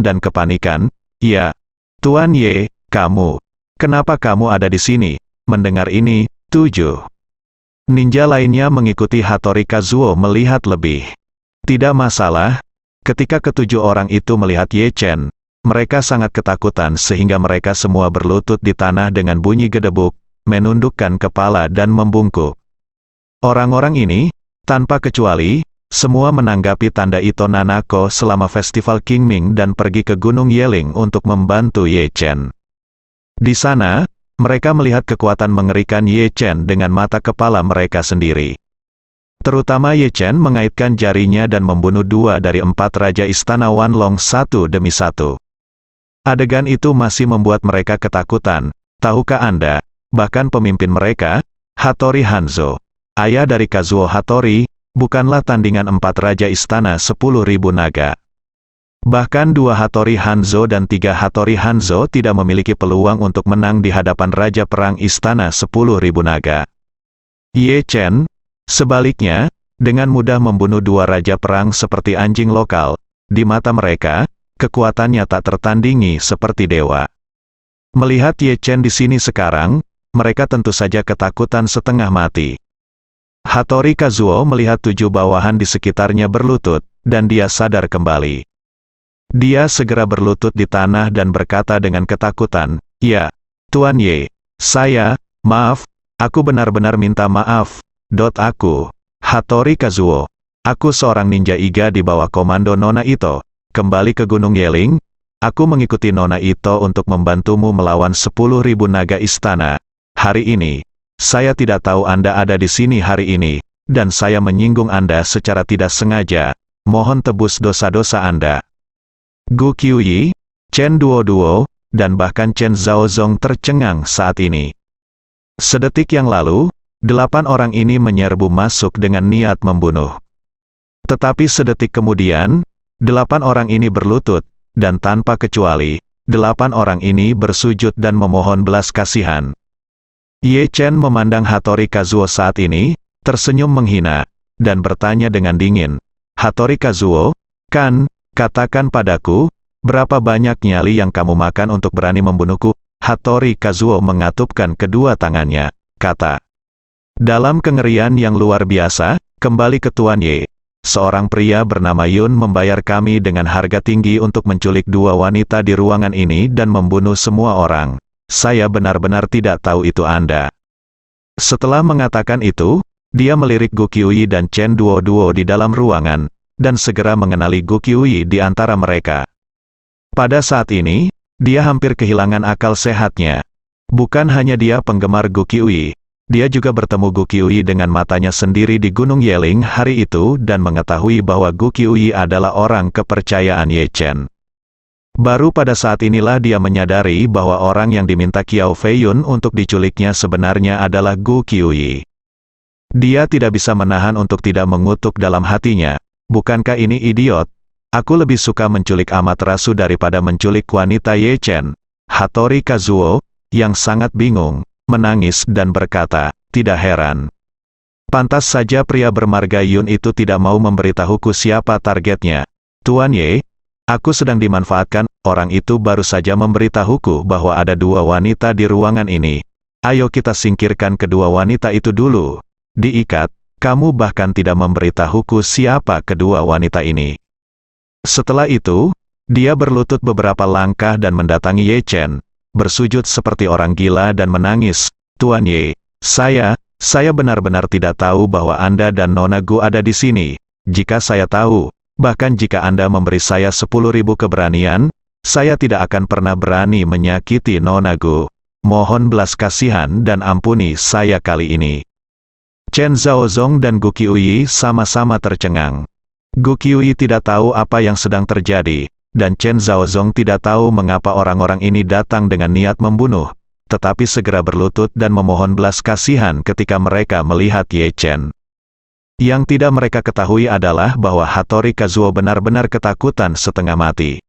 dan kepanikan, "Ya, Tuan Ye, kamu kenapa kamu ada di sini? Mendengar ini, 7 ninja lainnya mengikuti Hattori Kazuo melihat lebih. Tidak masalah, ketika ketujuh orang itu melihat Ye Chen, mereka sangat ketakutan sehingga mereka semua berlutut di tanah dengan bunyi gedebuk, menundukkan kepala dan membungkuk. Orang-orang ini, tanpa kecuali, semua menanggapi tanda Ito Nanako selama festival Qingming dan pergi ke Gunung Yeling untuk membantu Ye Chen. Di sana, mereka melihat kekuatan mengerikan Ye Chen dengan mata kepala mereka sendiri. Terutama Ye Chen mengaitkan jarinya dan membunuh 2 dari 4 raja istana Wanlong satu demi satu. Adegan itu masih membuat mereka ketakutan. Tahukah Anda, bahkan pemimpin mereka, Hattori Hanzo, ayah dari Kazuo Hattori, bukanlah tandingan 4 raja istana 10.000 naga. Bahkan 2 Hattori Hanzo dan 3 Hattori Hanzo tidak memiliki peluang untuk menang di hadapan Raja Perang Istana 10.000 naga. Ye Chen, sebaliknya, dengan mudah membunuh 2 Raja Perang seperti anjing lokal. Di mata mereka, kekuatannya tak tertandingi seperti dewa. Melihat Ye Chen di sini sekarang, mereka tentu saja ketakutan setengah mati. Hattori Kazuo melihat 7 bawahan di sekitarnya berlutut, dan dia sadar kembali. Dia segera berlutut di tanah dan berkata dengan ketakutan, "Ya, Tuan Ye, maaf, aku benar-benar minta maaf, aku, Hattori Kazuo, aku seorang ninja iga di bawah komando Nona Ito, kembali ke Gunung Yeling, aku mengikuti Nona Ito untuk membantumu melawan 10.000 naga istana. Hari ini, saya tidak tahu Anda ada di sini hari ini, dan saya menyinggung Anda secara tidak sengaja, mohon tebus dosa-dosa Anda." Gu Qiuyi, Chen Duoduo, dan bahkan Chen Zhaozong tercengang saat ini. Sedetik yang lalu, 8 orang ini menyerbu masuk dengan niat membunuh. Tetapi sedetik kemudian, 8 orang ini berlutut, dan tanpa kecuali, 8 orang ini bersujud dan memohon belas kasihan. Ye Chen memandang Hattori Kazuo saat ini, tersenyum menghina, dan bertanya dengan dingin, "Hattori Kazuo, katakan padaku, berapa banyak nyali yang kamu makan untuk berani membunuhku?" Hattori Kazuo mengatupkan kedua tangannya, kata. Dalam kengerian yang luar biasa, kembali ke Tuan Ye. Seorang pria bernama Yun membayar kami dengan harga tinggi untuk menculik 2 wanita di ruangan ini dan membunuh semua orang. Saya benar-benar tidak tahu itu Anda. Setelah mengatakan itu, dia melirik Gu Qiuyi dan Chen Duoduo di dalam ruangan, dan segera mengenali Gu Qiuyi di antara mereka. Pada saat ini, dia hampir kehilangan akal sehatnya. Bukan hanya dia penggemar Gu Qiuyi, dia juga bertemu Gu Qiuyi dengan matanya sendiri di Gunung Yeling hari itu dan mengetahui bahwa Gu Qiuyi adalah orang kepercayaan Ye Chen. Baru pada saat inilah dia menyadari bahwa orang yang diminta Qiao Feiyun untuk diculiknya sebenarnya adalah Gu Qiuyi. Dia tidak bisa menahan untuk tidak mengutuk dalam hatinya. Bukankah ini idiot? Aku lebih suka menculik Amaterasu daripada menculik wanita Ye Chen. Hattori Kazuo, yang sangat bingung, menangis dan berkata, "Tidak heran. Pantas saja pria bermarga Yun itu tidak mau memberitahuku siapa targetnya. Tuan Ye, aku sedang dimanfaatkan, orang itu baru saja memberitahuku bahwa ada 2 wanita di ruangan ini. Ayo kita singkirkan kedua wanita itu dulu." Diikat. Kamu bahkan tidak memberitahuku siapa kedua wanita ini. Setelah itu, dia berlutut beberapa langkah dan mendatangi Ye Chen, bersujud seperti orang gila dan menangis, "Tuan Ye, saya benar-benar tidak tahu bahwa Anda dan Nona Gu ada di sini. Jika saya tahu, bahkan jika Anda memberi saya 10.000 keberanian, saya tidak akan pernah berani menyakiti Nona Gu. Mohon belas kasihan dan ampuni saya kali ini." Chen Zhaozong dan Gu Qiuyi sama-sama tercengang. Gu Qiuyi tidak tahu apa yang sedang terjadi, dan Chen Zhaozong tidak tahu mengapa orang-orang ini datang dengan niat membunuh, tetapi segera berlutut dan memohon belas kasihan ketika mereka melihat Ye Chen. Yang tidak mereka ketahui adalah bahwa Hattori Kazuo benar-benar ketakutan setengah mati.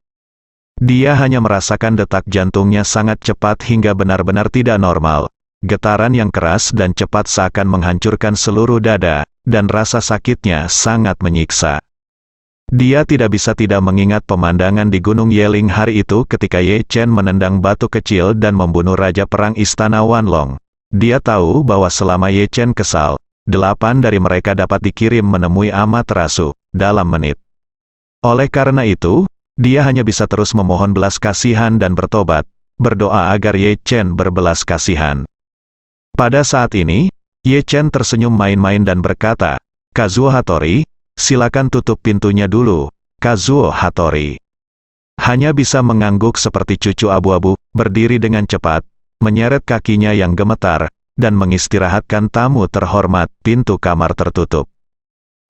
Dia hanya merasakan detak jantungnya sangat cepat hingga benar-benar tidak normal. Getaran yang keras dan cepat seakan menghancurkan seluruh dada, dan rasa sakitnya sangat menyiksa. Dia tidak bisa tidak mengingat pemandangan di Gunung Yeling hari itu ketika Ye Chen menendang batu kecil dan membunuh Raja Perang Istana Wanlong. Dia tahu bahwa selama Ye Chen kesal, 8 dari mereka dapat dikirim menemui Amaterasu dalam menit. Oleh karena itu, dia hanya bisa terus memohon belas kasihan dan bertobat, berdoa agar Ye Chen berbelas kasihan. Pada saat ini, Ye Chen tersenyum main-main dan berkata, "Kazuo Hattori, silakan tutup pintunya dulu, Kazuo Hattori." Hanya bisa mengangguk seperti cucu abu-abu, berdiri dengan cepat, menyeret kakinya yang gemetar, dan mengistirahatkan tamu terhormat. Pintu kamar tertutup.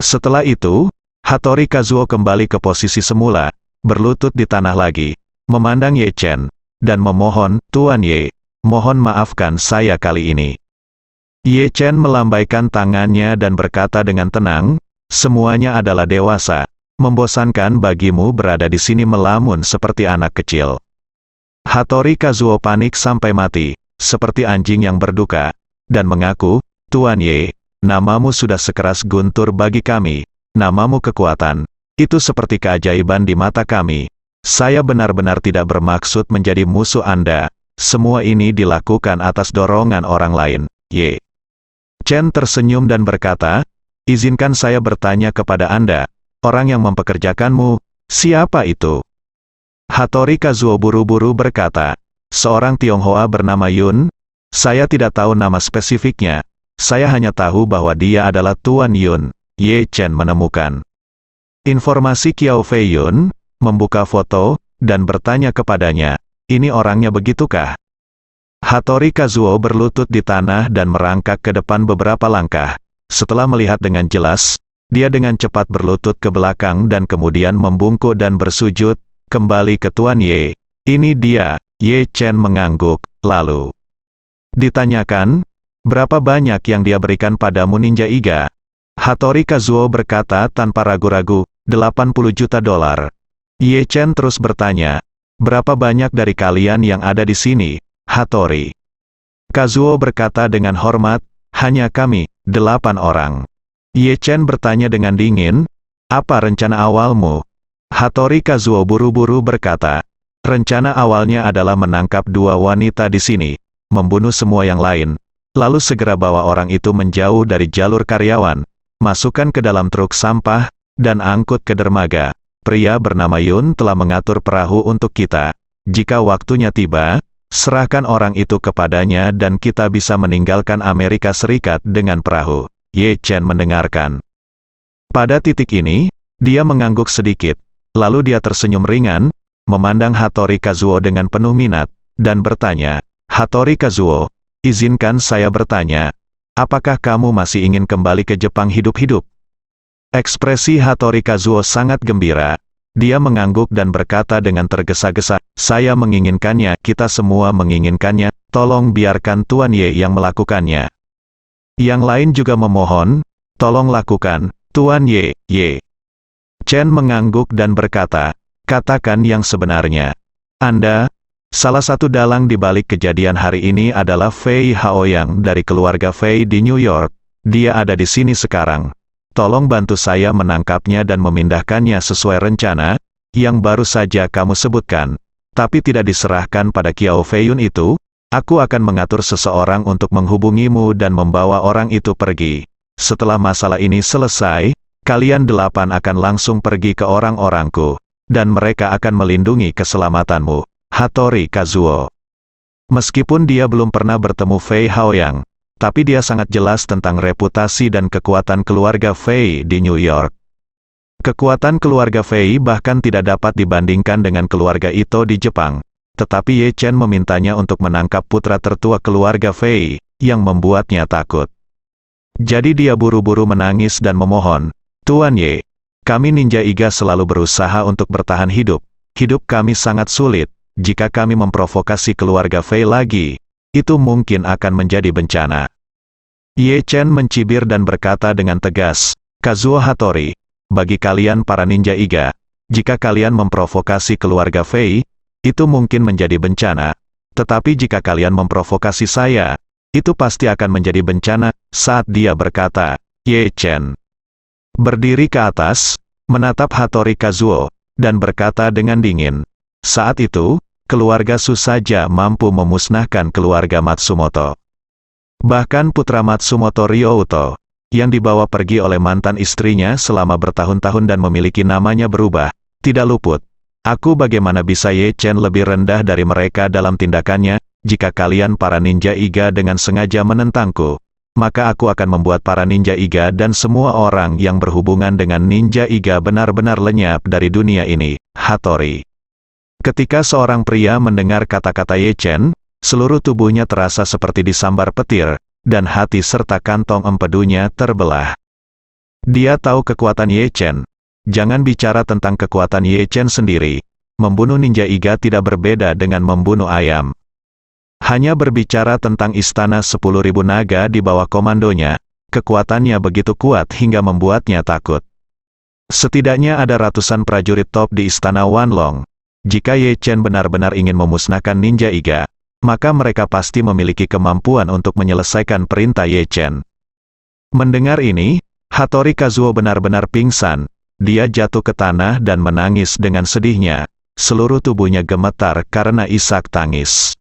Setelah itu, Hattori Kazuo kembali ke posisi semula, berlutut di tanah lagi, memandang Ye Chen, dan memohon, "Tuan Ye, mohon maafkan saya kali ini." Ye Chen melambaikan tangannya dan berkata dengan tenang, "Semuanya adalah dewasa. Membosankan bagimu berada di sini melamun seperti anak kecil." Hattori Kazuo panik sampai mati, seperti anjing yang berduka, dan mengaku, "Tuan Ye, namamu sudah sekeras guntur bagi kami, namamu kekuatan. Itu seperti keajaiban di mata kami. Saya benar-benar tidak bermaksud menjadi musuh Anda. Semua ini dilakukan atas dorongan orang lain." Ye Chen tersenyum dan berkata, "Izinkan saya bertanya kepada Anda, orang yang mempekerjakanmu, siapa itu?" Hattori Kazuo buru-buru berkata, "Seorang Tionghoa bernama Yun. Saya tidak tahu nama spesifiknya. Saya hanya tahu bahwa dia adalah Tuan Yun." Ye Chen menemukan informasi Qiao Fei Yun, membuka foto, dan bertanya kepadanya, "Ini orangnya begitukah?" Hattori Kazuo berlutut di tanah dan merangkak ke depan beberapa langkah. Setelah melihat dengan jelas, dia dengan cepat berlutut ke belakang dan kemudian membungkuk dan bersujud, kembali ke Tuan Ye. "Ini dia." Ye Chen mengangguk, lalu ditanyakan, "Berapa banyak yang dia berikan padamu Ninja Iga?" Hattori Kazuo berkata tanpa ragu-ragu, $80 juta. Ye Chen terus bertanya, "Berapa banyak dari kalian yang ada di sini, Hattori?" Kazuo berkata dengan hormat, "Hanya kami, 8 orang." Ye Chen bertanya dengan dingin, "Apa rencana awalmu?" Hattori Kazuo buru-buru berkata, "Rencana awalnya adalah menangkap 2 wanita di sini, membunuh semua yang lain, lalu segera bawa orang itu menjauh dari jalur karyawan, masukkan ke dalam truk sampah, dan angkut ke dermaga. Pria bernama Yun telah mengatur perahu untuk kita. Jika waktunya tiba, serahkan orang itu kepadanya dan kita bisa meninggalkan Amerika Serikat dengan perahu." Ye Chen mendengarkan. Pada titik ini, dia mengangguk sedikit, lalu dia tersenyum ringan, memandang Hattori Kazuo dengan penuh minat, dan bertanya, "Hattori Kazuo, izinkan saya bertanya, apakah kamu masih ingin kembali ke Jepang hidup-hidup?" Ekspresi Hattori Kazuo sangat gembira. Dia mengangguk dan berkata dengan tergesa-gesa, "Saya menginginkannya, kita semua menginginkannya, tolong biarkan Tuan Ye yang melakukannya." Yang lain juga memohon, "Tolong lakukan, Tuan Ye." Ye Chen mengangguk dan berkata, "Katakan yang sebenarnya. Anda, salah satu dalang di balik kejadian hari ini adalah Fei Haoyang dari keluarga Fei di New York. Dia ada di sini sekarang. Tolong bantu saya menangkapnya dan memindahkannya sesuai rencana yang baru saja kamu sebutkan, tapi tidak diserahkan pada Qiao Fei Yun itu. Aku akan mengatur seseorang untuk menghubungimu dan membawa orang itu pergi. Setelah masalah ini selesai, kalian 8 akan langsung pergi ke orang-orangku, dan mereka akan melindungi keselamatanmu, Hattori Kazuo." Meskipun dia belum pernah bertemu Fei Haoyang, tapi dia sangat jelas tentang reputasi dan kekuatan keluarga Fei di New York. Kekuatan keluarga Fei bahkan tidak dapat dibandingkan dengan keluarga Ito di Jepang. Tetapi Ye Chen memintanya untuk menangkap putra tertua keluarga Fei, yang membuatnya takut. Jadi dia buru-buru menangis dan memohon, "Tuan Ye, kami Ninja Iga selalu berusaha untuk bertahan hidup. Hidup kami sangat sulit. Jika kami memprovokasi keluarga Fei lagi, itu mungkin akan menjadi bencana." Ye Chen mencibir dan berkata dengan tegas, "Kazuo Hattori, bagi kalian para Ninja Iga, jika kalian memprovokasi keluarga Fei, itu mungkin menjadi bencana. Tetapi jika kalian memprovokasi saya, itu pasti akan menjadi bencana." Saat dia berkata, Ye Chen berdiri ke atas, menatap Hattori Kazuo, dan berkata dengan dingin. Saat itu, keluarga Su saja mampu memusnahkan keluarga Matsumoto. Bahkan putra Matsumoto Ryouto, yang dibawa pergi oleh mantan istrinya selama bertahun-tahun dan memiliki namanya berubah, tidak luput. Aku bagaimana bisa Ye Chen lebih rendah dari mereka dalam tindakannya, jika kalian para ninja Iga dengan sengaja menentangku, maka aku akan membuat para ninja Iga dan semua orang yang berhubungan dengan ninja Iga benar-benar lenyap dari dunia ini, Hattori. Ketika seorang pria mendengar kata-kata Ye Chen, seluruh tubuhnya terasa seperti disambar petir, dan hati serta kantong empedunya terbelah. Dia tahu kekuatan Ye Chen. Jangan bicara tentang kekuatan Ye Chen sendiri. Membunuh ninja Iga tidak berbeda dengan membunuh ayam. Hanya berbicara tentang istana 10.000 naga di bawah komandonya, kekuatannya begitu kuat hingga membuatnya takut. Setidaknya ada ratusan prajurit top di istana Wanlong. Jika Ye Chen benar-benar ingin memusnahkan ninja Iga, maka mereka pasti memiliki kemampuan untuk menyelesaikan perintah Ye Chen. Mendengar ini, Hattori Kazuo benar-benar pingsan. Dia jatuh ke tanah dan menangis dengan sedihnya. Seluruh tubuhnya gemetar karena isak tangis.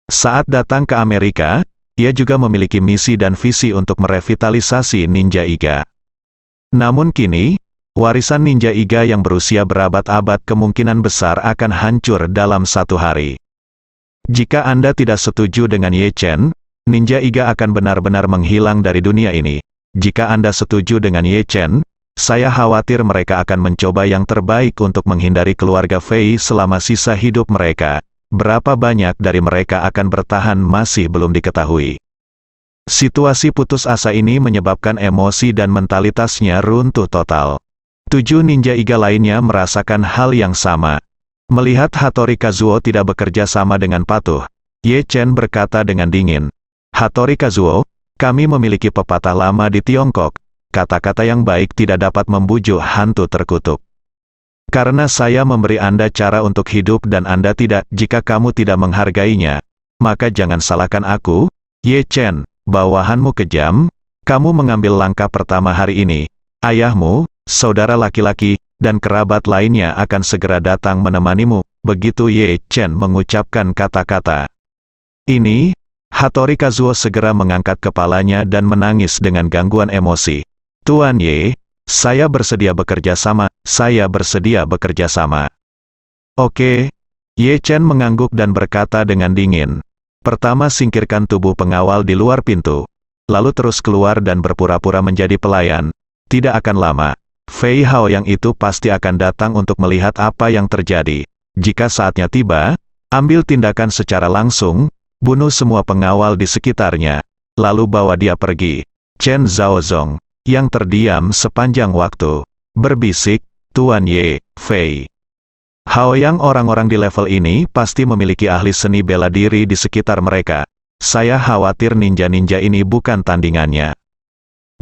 Saat datang ke Amerika, ia juga memiliki misi dan visi untuk merevitalisasi ninja Iga. Namun kini, warisan ninja Iga yang berusia berabad-abad kemungkinan besar akan hancur dalam satu hari. Jika Anda tidak setuju dengan Ye Chen, ninja Iga akan benar-benar menghilang dari dunia ini. Jika Anda setuju dengan Ye Chen, saya khawatir mereka akan mencoba yang terbaik untuk menghindari keluarga Fei selama sisa hidup mereka. Berapa banyak dari mereka akan bertahan masih belum diketahui. Situasi putus asa ini menyebabkan emosi dan mentalitasnya runtuh total. 7 ninja Iga lainnya merasakan hal yang sama. Melihat Hattori Kazuo tidak bekerja sama dengan patuh, Ye Chen berkata dengan dingin, "Hattori Kazuo, kami memiliki pepatah lama di Tiongkok. Kata-kata yang baik tidak dapat membujuk hantu terkutuk. Karena saya memberi Anda cara untuk hidup dan Anda tidak, jika kamu tidak menghargainya, maka jangan salahkan aku, Ye Chen, bawahanmu kejam, kamu mengambil langkah pertama hari ini, ayahmu, saudara laki-laki, dan kerabat lainnya akan segera datang menemanimu." Begitu Ye Chen mengucapkan kata-kata ini, Hattori Kazuo segera mengangkat kepalanya dan menangis dengan gangguan emosi. "Tuan Ye, saya bersedia bekerja sama, saya bersedia bekerja sama." "Oke." Ye Chen mengangguk dan berkata dengan dingin. "Pertama singkirkan tubuh pengawal di luar pintu. Lalu terus keluar dan berpura-pura menjadi pelayan. Tidak akan lama, Fei Hao yang itu pasti akan datang untuk melihat apa yang terjadi. Jika saatnya tiba, ambil tindakan secara langsung, bunuh semua pengawal di sekitarnya, lalu bawa dia pergi." Chen Zhaozong, yang terdiam sepanjang waktu, berbisik, "Tuan Ye, Fei Hao yang orang-orang di level ini pasti memiliki ahli seni bela diri di sekitar mereka. Saya khawatir ninja-ninja ini bukan tandingannya."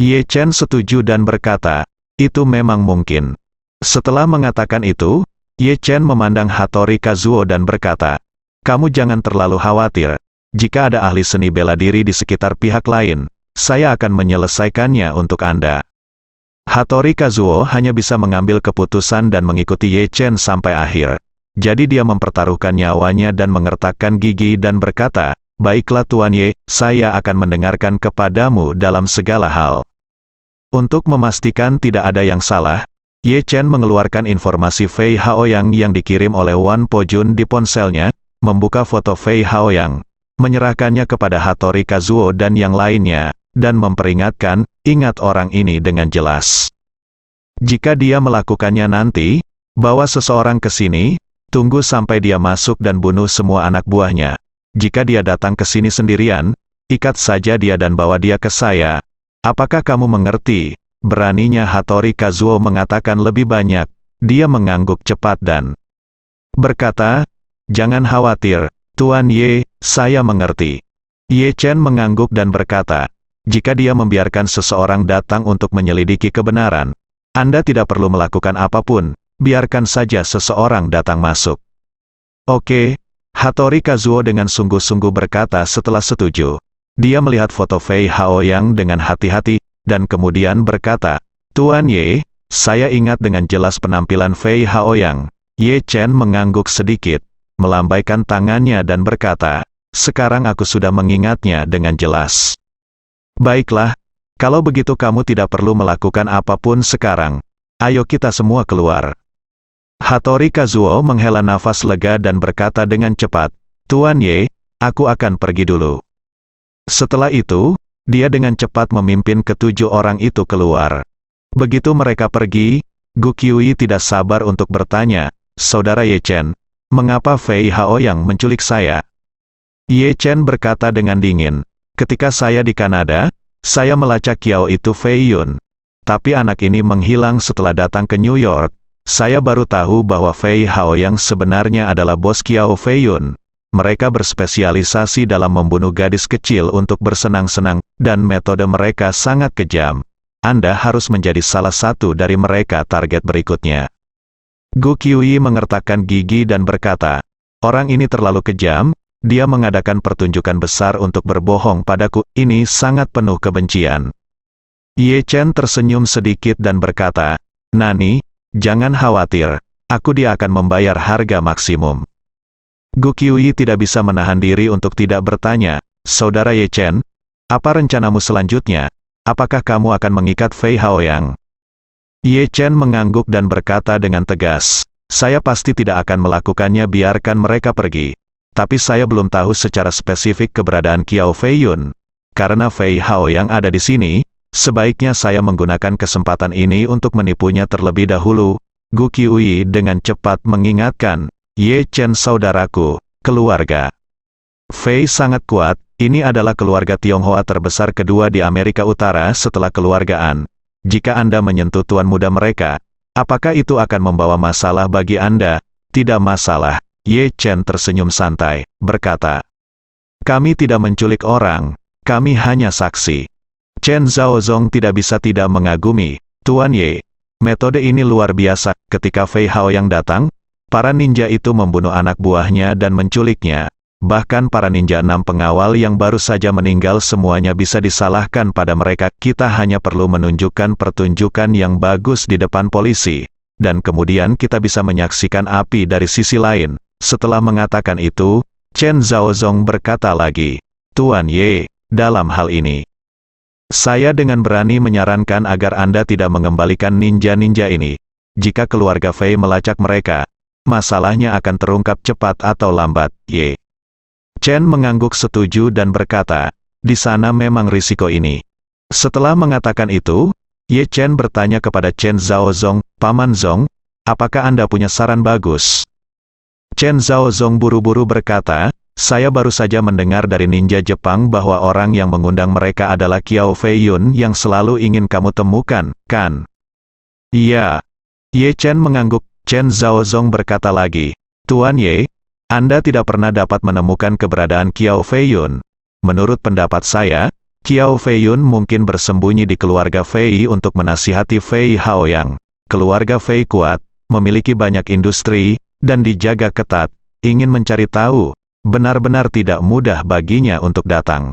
Ye Chen setuju dan berkata, "Itu memang mungkin." Setelah mengatakan itu, Ye Chen memandang Hattori Kazuo dan berkata, "Kamu jangan terlalu khawatir. Jika ada ahli seni bela diri di sekitar pihak lain, saya akan menyelesaikannya untuk Anda." Hattori Kazuo hanya bisa mengambil keputusan dan mengikuti Ye Chen sampai akhir. Jadi dia mempertaruhkan nyawanya dan mengertakkan gigi dan berkata, "Baiklah Tuan Ye, saya akan mendengarkan kepadamu dalam segala hal." Untuk memastikan tidak ada yang salah, Ye Chen mengeluarkan informasi Fei Haoyang yang dikirim oleh Wan Pojun di ponselnya, membuka foto Fei Haoyang, menyerahkannya kepada Hattori Kazuo dan yang lainnya, dan memperingatkan, "Ingat orang ini dengan jelas. Jika dia melakukannya nanti, bawa seseorang ke sini, tunggu sampai dia masuk dan bunuh semua anak buahnya. Jika dia datang ke sini sendirian, ikat saja dia dan bawa dia ke saya. Apakah kamu mengerti?" Beraninya Hattori Kazuo mengatakan lebih banyak. Dia mengangguk cepat dan berkata, "Jangan khawatir, Tuan Ye, saya mengerti." Ye Chen mengangguk dan berkata, "Jika dia membiarkan seseorang datang untuk menyelidiki kebenaran, Anda tidak perlu melakukan apapun, biarkan saja seseorang datang masuk." "Oke." Hattori Kazuo dengan sungguh-sungguh berkata setelah setuju. Dia melihat foto Fei Haoyang dengan hati-hati, dan kemudian berkata, "Tuan Ye, Saya ingat dengan jelas penampilan Fei Haoyang. Ye Chen mengangguk sedikit, melambaikan tangannya dan berkata, sekarang aku sudah mengingatnya dengan jelas. Baiklah, kalau begitu kamu tidak perlu melakukan apapun sekarang. Ayo kita semua keluar. Hattori Kazuo menghela nafas lega dan berkata dengan cepat, Tuan Ye, aku akan pergi dulu. Setelah itu, dia dengan cepat memimpin ketujuh orang itu keluar. Begitu mereka pergi, Gu Qiuyi tidak sabar untuk bertanya, Saudara Ye Chen, mengapa Fei Haoyang menculik saya? Ye Chen berkata dengan dingin, ketika saya di Kanada, saya melacak Kiao itu Fei Yun. Tapi anak ini menghilang setelah datang ke New York. Saya baru tahu bahwa Fei Haoyang sebenarnya adalah bos Kiao Fei Yun. Mereka berspesialisasi dalam membunuh gadis kecil untuk bersenang-senang, dan metode mereka sangat kejam. Anda harus menjadi salah satu dari mereka target berikutnya. Gu Qiuyi mengertakkan gigi dan berkata, orang ini terlalu kejam, dia mengadakan pertunjukan besar untuk berbohong padaku, ini sangat penuh kebencian. Ye Chen tersenyum sedikit dan berkata, Nani, jangan khawatir, dia akan membayar harga maksimum. Gu Qiuyi tidak bisa menahan diri untuk tidak bertanya, Saudara Ye Chen, apa rencanamu selanjutnya? Apakah kamu akan mengikat Fei Haoyang? Ye Chen mengangguk dan berkata dengan tegas, saya pasti tidak akan melakukannya, biarkan mereka pergi. Tapi saya belum tahu secara spesifik keberadaan Kiao Fei Yun. Karena Fei Haoyang ada di sini, sebaiknya saya menggunakan kesempatan ini untuk menipunya terlebih dahulu. Gu Qiuyi dengan cepat mengingatkan, Ye Chen saudaraku, keluarga Fei sangat kuat. Ini adalah keluarga Tionghoa terbesar kedua di Amerika Utara setelah keluargaan. Jika Anda menyentuh tuan muda mereka, apakah itu akan membawa masalah bagi Anda? Tidak masalah. Ye Chen tersenyum santai, berkata, kami tidak menculik orang, kami hanya saksi. Chen Zhaozong tidak bisa tidak mengagumi, Tuan Ye. Metode ini luar biasa. Ketika Fei Haoyang datang, para ninja itu membunuh anak buahnya dan menculiknya. Bahkan para ninja 6 pengawal yang baru saja meninggal semuanya bisa disalahkan pada mereka. Kita hanya perlu menunjukkan pertunjukan yang bagus di depan polisi. Dan kemudian kita bisa menyaksikan api dari sisi lain. Setelah mengatakan itu, Chen Zhaozong berkata lagi, Tuan Ye, dalam hal ini, saya dengan berani menyarankan agar Anda tidak mengembalikan ninja-ninja ini. Jika keluarga Fei melacak mereka, masalahnya akan terungkap cepat atau lambat, Ye. Chen mengangguk setuju dan berkata, di sana memang risiko ini. Setelah mengatakan itu, Ye Chen bertanya kepada Chen Zhaozong, Paman Zong, apakah Anda punya saran bagus? Chen Zhaozong buru-buru berkata, saya baru saja mendengar dari ninja Jepang bahwa orang yang mengundang mereka adalah Kiao Fei Yun yang selalu ingin kamu temukan, kan? Iya. Ye Chen mengangguk. Chen Zhaozong berkata lagi, Tuan Ye, Anda tidak pernah dapat menemukan keberadaan Kiao Fei Yun. Menurut pendapat saya, Kiao Fei Yun mungkin bersembunyi di keluarga Fei untuk menasihati Fei Haoyang. Keluarga Fei kuat, memiliki banyak industri, dan dijaga ketat, ingin mencari tahu, benar-benar tidak mudah baginya untuk datang.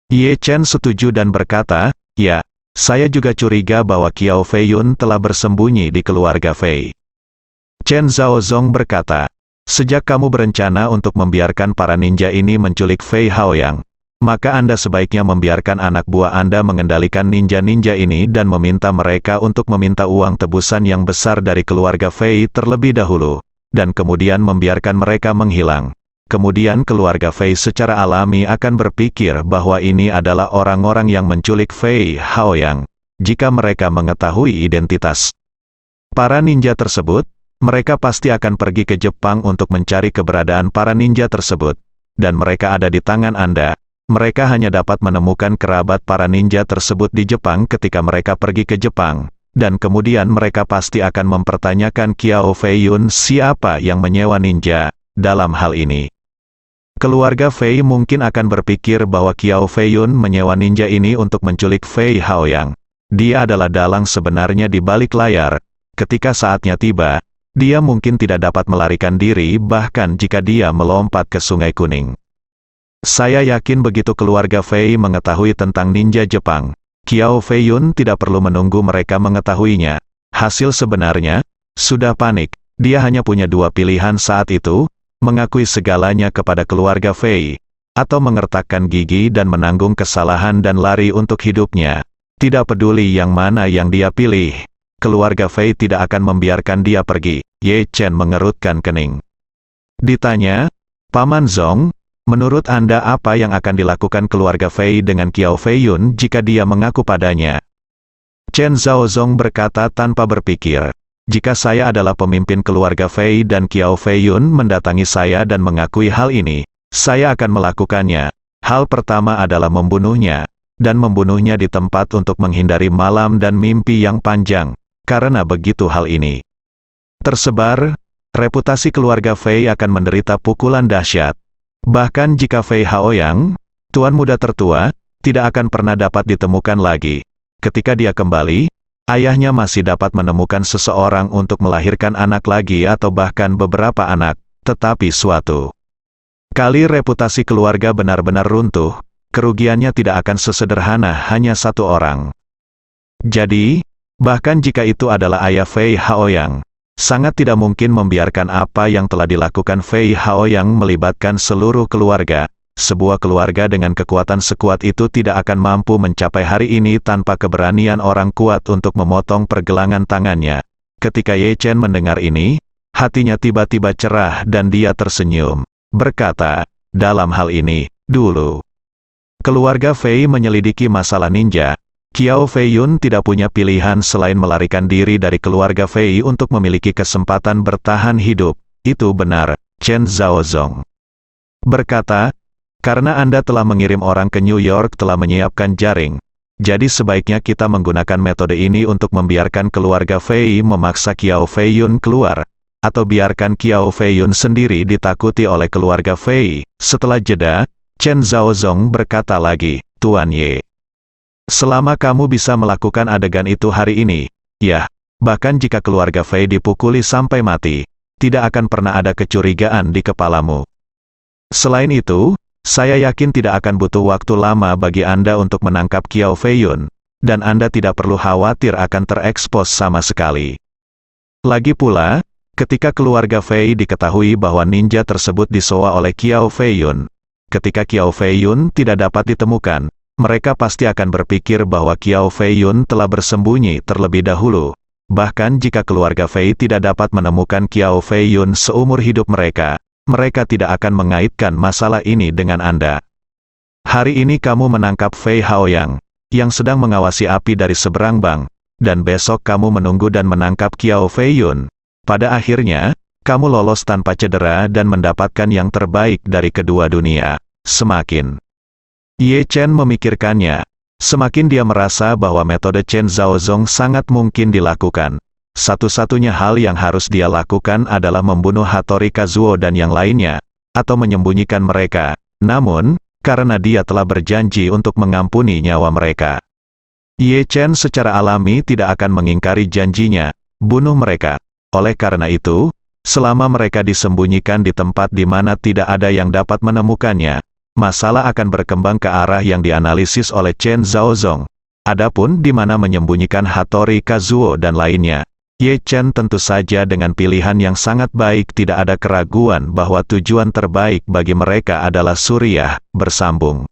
Ye Chen setuju dan berkata, ya, saya juga curiga bahwa Kiao Fei Yun telah bersembunyi di keluarga Fei. Chen Zhaozong berkata, sejak kamu berencana untuk membiarkan para ninja ini menculik Fei Haoyang, maka Anda sebaiknya membiarkan anak buah Anda mengendalikan ninja-ninja ini dan meminta mereka untuk meminta uang tebusan yang besar dari keluarga Fei terlebih dahulu, dan kemudian membiarkan mereka menghilang. Kemudian keluarga Fei secara alami akan berpikir bahwa ini adalah orang-orang yang menculik Fei Haoyang. Jika mereka mengetahui identitas para ninja tersebut, mereka pasti akan pergi ke Jepang untuk mencari keberadaan para ninja tersebut. Dan mereka ada di tangan Anda. Mereka hanya dapat menemukan kerabat para ninja tersebut di Jepang ketika mereka pergi ke Jepang. Dan kemudian mereka pasti akan mempertanyakan Kiao Fei Yun siapa yang menyewa ninja. Dalam hal ini, keluarga Fei mungkin akan berpikir bahwa Kiao Fei Yun menyewa ninja ini untuk menculik Fei Haoyang. Dia adalah dalang sebenarnya di balik layar. Ketika saatnya tiba, dia mungkin tidak dapat melarikan diri bahkan jika dia melompat ke Sungai Kuning. Saya yakin begitu keluarga Fei mengetahui tentang ninja Jepang, Kiao Fei Yun tidak perlu menunggu mereka mengetahuinya. Hasil sebenarnya, sudah panik, dia hanya punya dua pilihan saat itu, mengakui segalanya kepada keluarga Fei, atau mengertakkan gigi dan menanggung kesalahan dan lari untuk hidupnya. Tidak peduli yang mana yang dia pilih, keluarga Fei tidak akan membiarkan dia pergi. Ye Chen mengerutkan kening. Ditanya, Paman Zong, menurut Anda apa yang akan dilakukan keluarga Fei dengan Qiao Feiyun jika dia mengaku padanya? Chen Zhaozong berkata tanpa berpikir, jika saya adalah pemimpin keluarga Fei dan Qiao Feiyun mendatangi saya dan mengakui hal ini, saya akan melakukannya. Hal pertama adalah membunuhnya, dan membunuhnya di tempat untuk menghindari malam dan mimpi yang panjang, karena begitu hal ini tersebar, reputasi keluarga Fei akan menderita pukulan dahsyat. Bahkan jika Fei Haoyang, tuan muda tertua, tidak akan pernah dapat ditemukan lagi. Ketika dia kembali, ayahnya masih dapat menemukan seseorang untuk melahirkan anak lagi atau bahkan beberapa anak, tetapi suatu kali reputasi keluarga benar-benar runtuh, kerugiannya tidak akan sesederhana hanya satu orang. Jadi, bahkan jika itu adalah ayah Fei Haoyang, sangat tidak mungkin membiarkan apa yang telah dilakukan Fei Haoyang melibatkan seluruh keluarga. Sebuah keluarga dengan kekuatan sekuat itu tidak akan mampu mencapai hari ini tanpa keberanian orang kuat untuk memotong pergelangan tangannya. Ketika Ye Chen mendengar ini, hatinya tiba-tiba cerah dan dia tersenyum, berkata, dalam hal ini, dulu keluarga Fei menyelidiki masalah ninja. Qiao Feiyun tidak punya pilihan selain melarikan diri dari keluarga Fei untuk memiliki kesempatan bertahan hidup. Itu benar, Chen Zhaozong berkata, karena Anda telah mengirim orang ke New York telah menyiapkan jaring. Jadi sebaiknya kita menggunakan metode ini untuk membiarkan keluarga Fei memaksa Qiao Feiyun keluar, atau biarkan Qiao Feiyun sendiri ditakuti oleh keluarga Fei. Setelah jeda, Chen Zhaozong berkata lagi, Tuan Ye, selama kamu bisa melakukan adegan itu hari ini, ya, bahkan jika keluarga Fei dipukuli sampai mati, tidak akan pernah ada kecurigaan di kepalamu. Selain itu, saya yakin tidak akan butuh waktu lama bagi Anda untuk menangkap Qiao Feiyun, dan Anda tidak perlu khawatir akan terekspos sama sekali. Lagi pula, ketika keluarga Fei diketahui bahwa ninja tersebut disowa oleh Qiao Feiyun, ketika Qiao Feiyun tidak dapat ditemukan, mereka pasti akan berpikir bahwa Qiao Feiyun telah bersembunyi terlebih dahulu. Bahkan jika keluarga Fei tidak dapat menemukan Qiao Feiyun seumur hidup mereka, mereka tidak akan mengaitkan masalah ini dengan Anda. Hari ini kamu menangkap Fei Haoyang, yang sedang mengawasi api dari seberang bank, dan besok kamu menunggu dan menangkap Qiao Feiyun. Pada akhirnya, kamu lolos tanpa cedera dan mendapatkan yang terbaik dari kedua dunia. Semakin Ye Chen memikirkannya, semakin dia merasa bahwa metode Chen Zhaozong sangat mungkin dilakukan. Satu-satunya hal yang harus dia lakukan adalah membunuh Hattori Kazuo dan yang lainnya, atau menyembunyikan mereka. Namun, karena dia telah berjanji untuk mengampuni nyawa mereka, Ye Chen secara alami tidak akan mengingkari janjinya, bunuh mereka. Oleh karena itu, selama mereka disembunyikan di tempat di mana tidak ada yang dapat menemukannya, masalah akan berkembang ke arah yang dianalisis oleh Chen Zhaozong. Adapun di mana menyembunyikan Hattori Kazuo dan lainnya, Ye Chen tentu saja dengan pilihan yang sangat baik tidak ada keraguan bahwa tujuan terbaik bagi mereka adalah Suriah, bersambung.